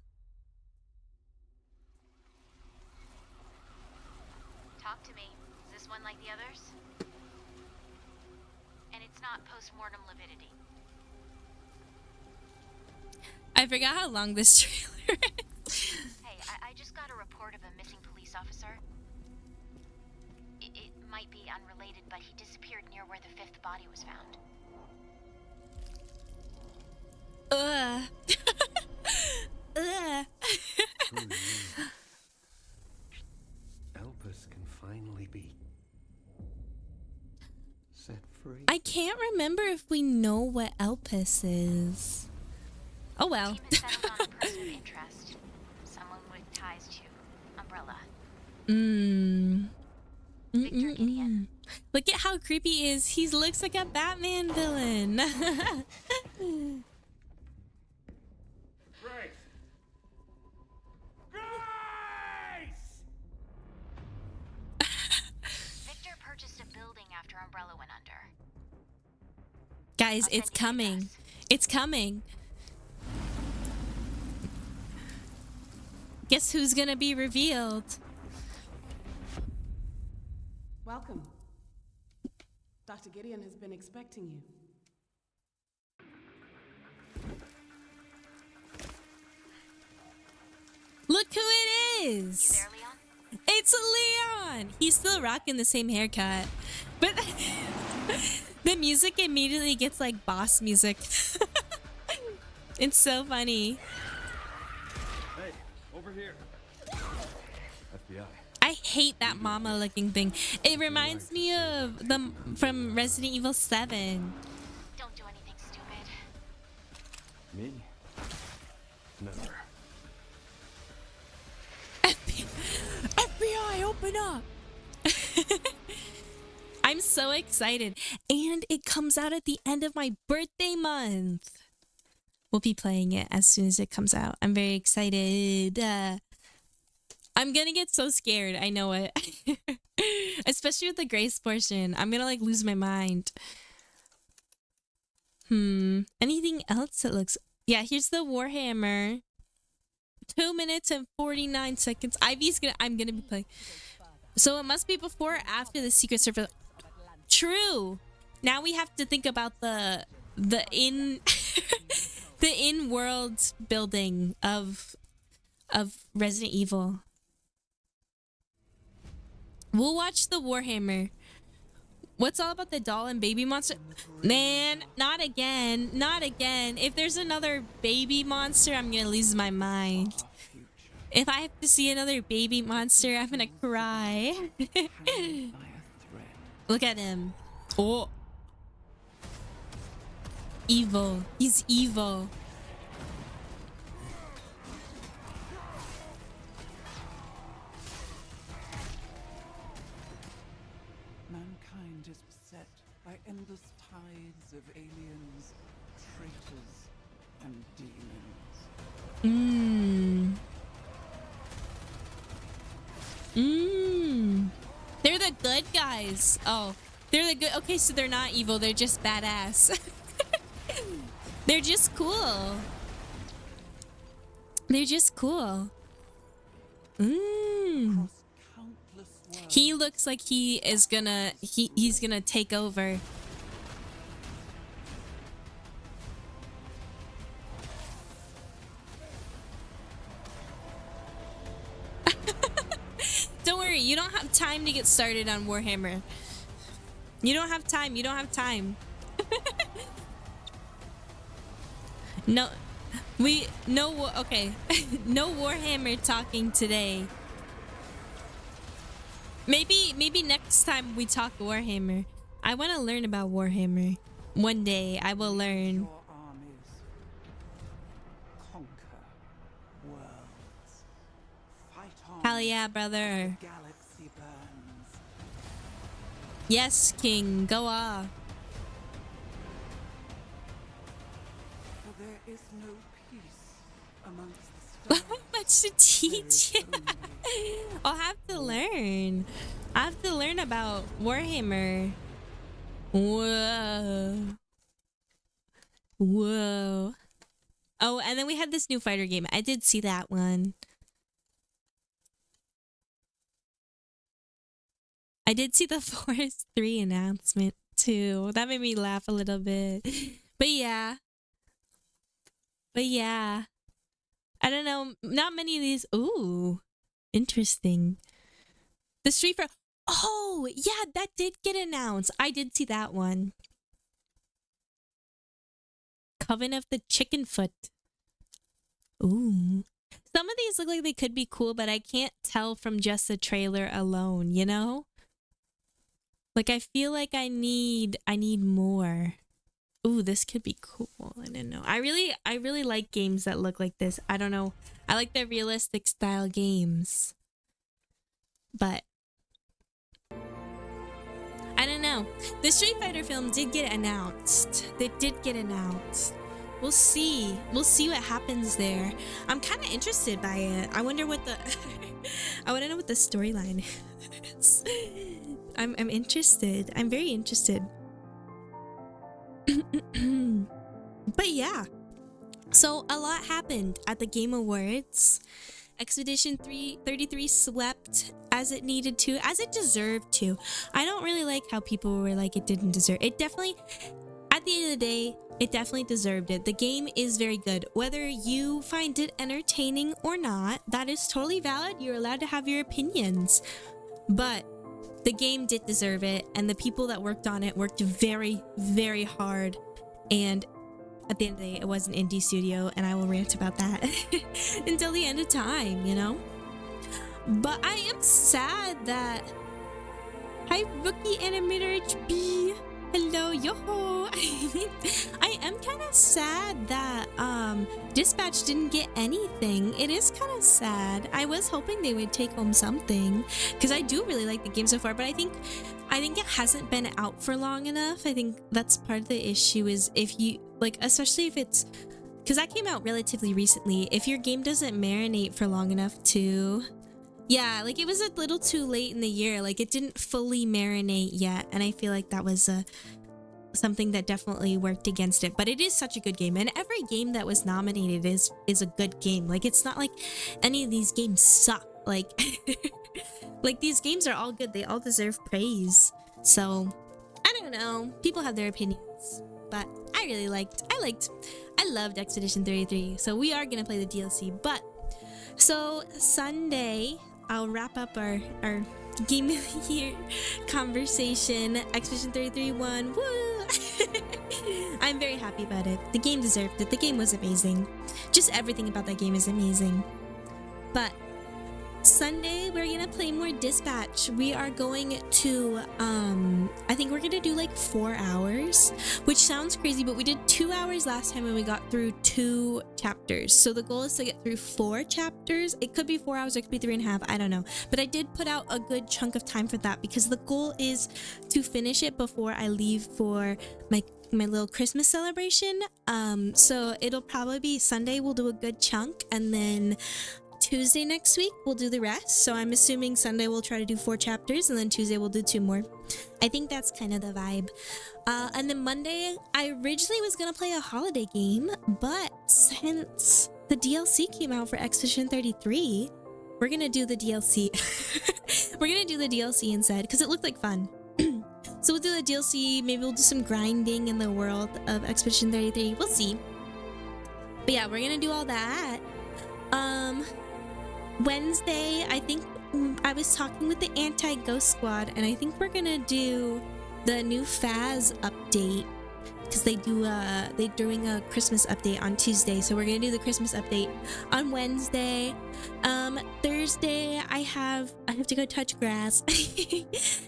S5: Talk to me. Is this one like the others? And it's not post-mortem lividity.
S1: I forgot how long this trailer is.
S5: Hey, I just got a report of a missing police officer. It might be unrelated, but he disappeared near where the fifth body was found.
S1: Ugh. Ugh.
S4: Elpis can finally be set free.
S1: I can't remember if we know what Elpis is. Oh well.
S5: The team has settled on a person of interest. Someone with ties to Umbrella. Victor Gideon.
S1: Look at how creepy he is. He looks like a Batman villain.
S4: Grace! Grace!
S5: Victor purchased a building after Umbrella went under.
S1: Guys,
S5: I'll
S1: it's
S5: send you the
S1: coming.
S5: address.
S1: It's coming. Guess who's gonna be revealed?
S3: Welcome. Dr. Gideon has been expecting you.
S1: Look who it is!
S5: You there, Leon?
S1: It's Leon! He's still rocking the same haircut. But the music immediately gets like boss music. It's so funny.
S6: Hey, over here. FBI.
S1: I hate that mama looking thing. It reminds me of the from Resident Evil 7.
S5: Don't do anything stupid.
S6: Me? Never.
S1: FBI, open up! I'm so excited. And it comes out at the end of my birthday month. We'll be playing it as soon as it comes out. I'm very excited. I'm gonna get so scared. I know it. Especially with the grace portion. I'm gonna like lose my mind. Anything else that looks... Yeah, here's the Warhammer. 2 minutes and 49 seconds. I'm gonna be playing. So it must be before or after the Secret Service. True. Now we have to think about the in the in-world building of Resident Evil. We'll watch the Warhammer. What's all about the doll and baby monster? Man, not again. Not again. If there's another baby monster, I'm gonna lose my mind. If I have to see another baby monster, I'm gonna cry. Look at him. Oh. Evil. He's evil.
S7: Mankind is beset by endless tides of aliens, traitors, and demons.
S1: They're the good guys. Oh, they're the good. Okay, so they're not evil. They're just badass. They're just cool. They're just cool. He looks like he is gonna he's gonna take over. Don't worry, you don't have time to get started on Warhammer. You don't have time. You don't have time. No, okay. No Warhammer talking today. Maybe next time we talk Warhammer. I want to learn about Warhammer. One day I will learn.
S7: Your armies conquer worlds. Fight on.
S1: Hell yeah, brother.
S7: The galaxy burns.
S1: Yes, King. Go off.
S7: For there is no peace amongst the stars.
S1: Much to teach. I'll have to learn. I have to learn about Warhammer. Whoa. Whoa. Oh, and then we had this new fighter game. I did see that one. I did see the Forest 3 announcement too. That made me laugh a little bit. But yeah. I don't know. Not many of these. Ooh. Interesting. The Street Fighter. Oh, yeah, that did get announced. I did see that one. Coven of the Chicken Foot. Ooh. Some of these look like they could be cool, but I can't tell from just the trailer alone, you know? Like, I feel like I need more. Ooh, this could be cool. I don't know. I really like games that look like this. I don't know. I like the realistic style games. But I don't know. The Street Fighter film did get announced. They did get announced. We'll see. We'll see what happens there. I'm kind of interested by it. I wonder what the I want to know what the storyline is. I'm interested. I'm very interested. But yeah. So a lot happened at the Game Awards. Expedition 33 swept as it needed to, as it deserved to. I don't really like how people were like it didn't deserve it. Definitely, at the end of the day, it definitely deserved it. The game is very good. Whether you find it entertaining or not, that is totally valid. You're allowed to have your opinions. But the game did deserve it, and the people that worked on it worked very, very hard. And at the end of the day, it was an indie studio, and I will rant about that until the end of time, you know? But I am sad that... Hi, Rookie Animator HB. Hello, yo-ho. I am kind of sad that Dispatch didn't get anything. It is kind of sad. I was hoping they would take home something because I do really like the game so far, but I think it hasn't been out for long enough. I think that's part of the issue is if you like, especially if it's because that came out relatively recently. If your game doesn't marinate for long enough to, yeah, like it was a little too late in the year. Like it didn't fully marinate yet, and I feel like that was something that definitely worked against it. But it is such a good game, and every game that was nominated is a good game. Like it's not like any of these games suck. Like like these games are all good. They all deserve praise. So I don't know. People have their opinions, but I loved Expedition 33. So we are gonna play the DLC. But so Sunday I'll wrap up our game of the year conversation. Expedition 33 won. Woo! I'm very happy about it. The game deserved it. The game was amazing. Just everything about that game is amazing. But Sunday we're gonna play more Dispatch. We are going to I think we're gonna do like 4 hours, which sounds crazy, but we did 2 hours last time and we got through 2 chapters. So the goal is to get through 4 chapters. It could be 4 hours, it could be 3.5, I don't know, but I did put out a good chunk of time for that because the goal is to finish it before I leave for my little Christmas celebration. So it'll probably be Sunday we'll do a good chunk, and then Tuesday next week we'll do the rest. So I'm assuming Sunday we'll try to do 4 chapters, and then Tuesday we'll do 2 more. I think that's kind of the vibe. And then Monday I originally was gonna play a holiday game, but since the DLC came out for Expedition 33, we're gonna do the DLC. We're gonna do the DLC instead because it looked like fun. So we'll do the DLC. Maybe we'll do some grinding in the world of Expedition 33. We'll see. But yeah, we're gonna do all that. Wednesday, I think I was talking with the Anti-Ghost Squad, and I think we're gonna do the new Faz update because they're doing a Christmas update on Tuesday, so we're gonna do the Christmas update on Wednesday. Thursday I have to go touch grass.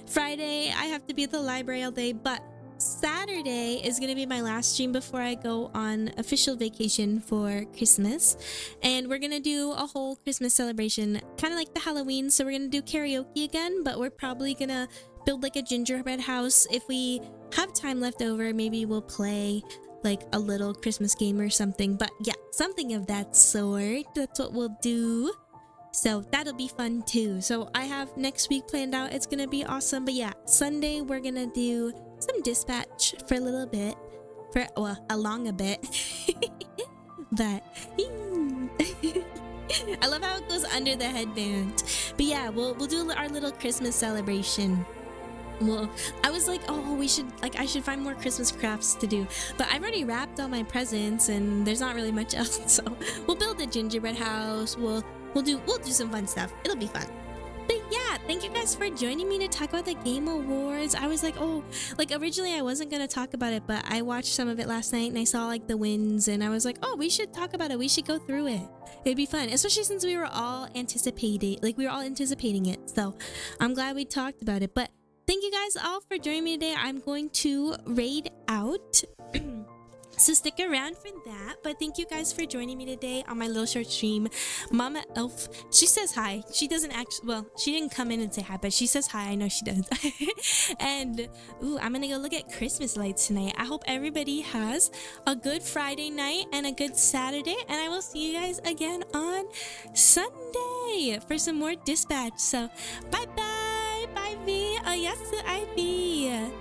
S1: Friday I have to be at the library all day, but Saturday is gonna be my last stream before I go on official vacation for Christmas, and we're gonna do a whole Christmas celebration, kind of like the Halloween. So we're gonna do karaoke again, but we're probably gonna build like a gingerbread house. If we have time left over, maybe we'll play like a little Christmas game or something. But yeah, something of that sort. That's what we'll do. So that'll be fun too. So I have next week planned out. It's gonna be awesome. But yeah, Sunday we're gonna do some Dispatch for a little bit, for along a bit. But I love how it goes under the headband. But yeah, we'll do our little Christmas celebration. Well, I was like, oh, I should find more Christmas crafts to do, but I've already wrapped all my presents and there's not really much else. So we'll build a gingerbread house. We'll do some fun stuff. It'll be fun. But yeah, thank you guys for joining me to talk about the Game Awards. I was like, oh, like originally I wasn't gonna talk about it, but I watched some of it last night and I saw like the wins, and I was like, oh, we should talk about it. We should go through it. It'd be fun, especially since we were all anticipating it. So I'm glad we talked about it. But thank you guys all for joining me today. I'm going to raid out. So stick around for that. But thank you guys for joining me today on my little short stream. Mama Elf, she says hi. She doesn't actually, well, she didn't come in and say hi, but she says hi. I know she does. And ooh, I'm gonna go look at Christmas lights tonight. I hope everybody has a good Friday night and a good Saturday, and I will see you guys again on Sunday for some more Dispatch. So bye bye. Bye V. Oyasu Ivy.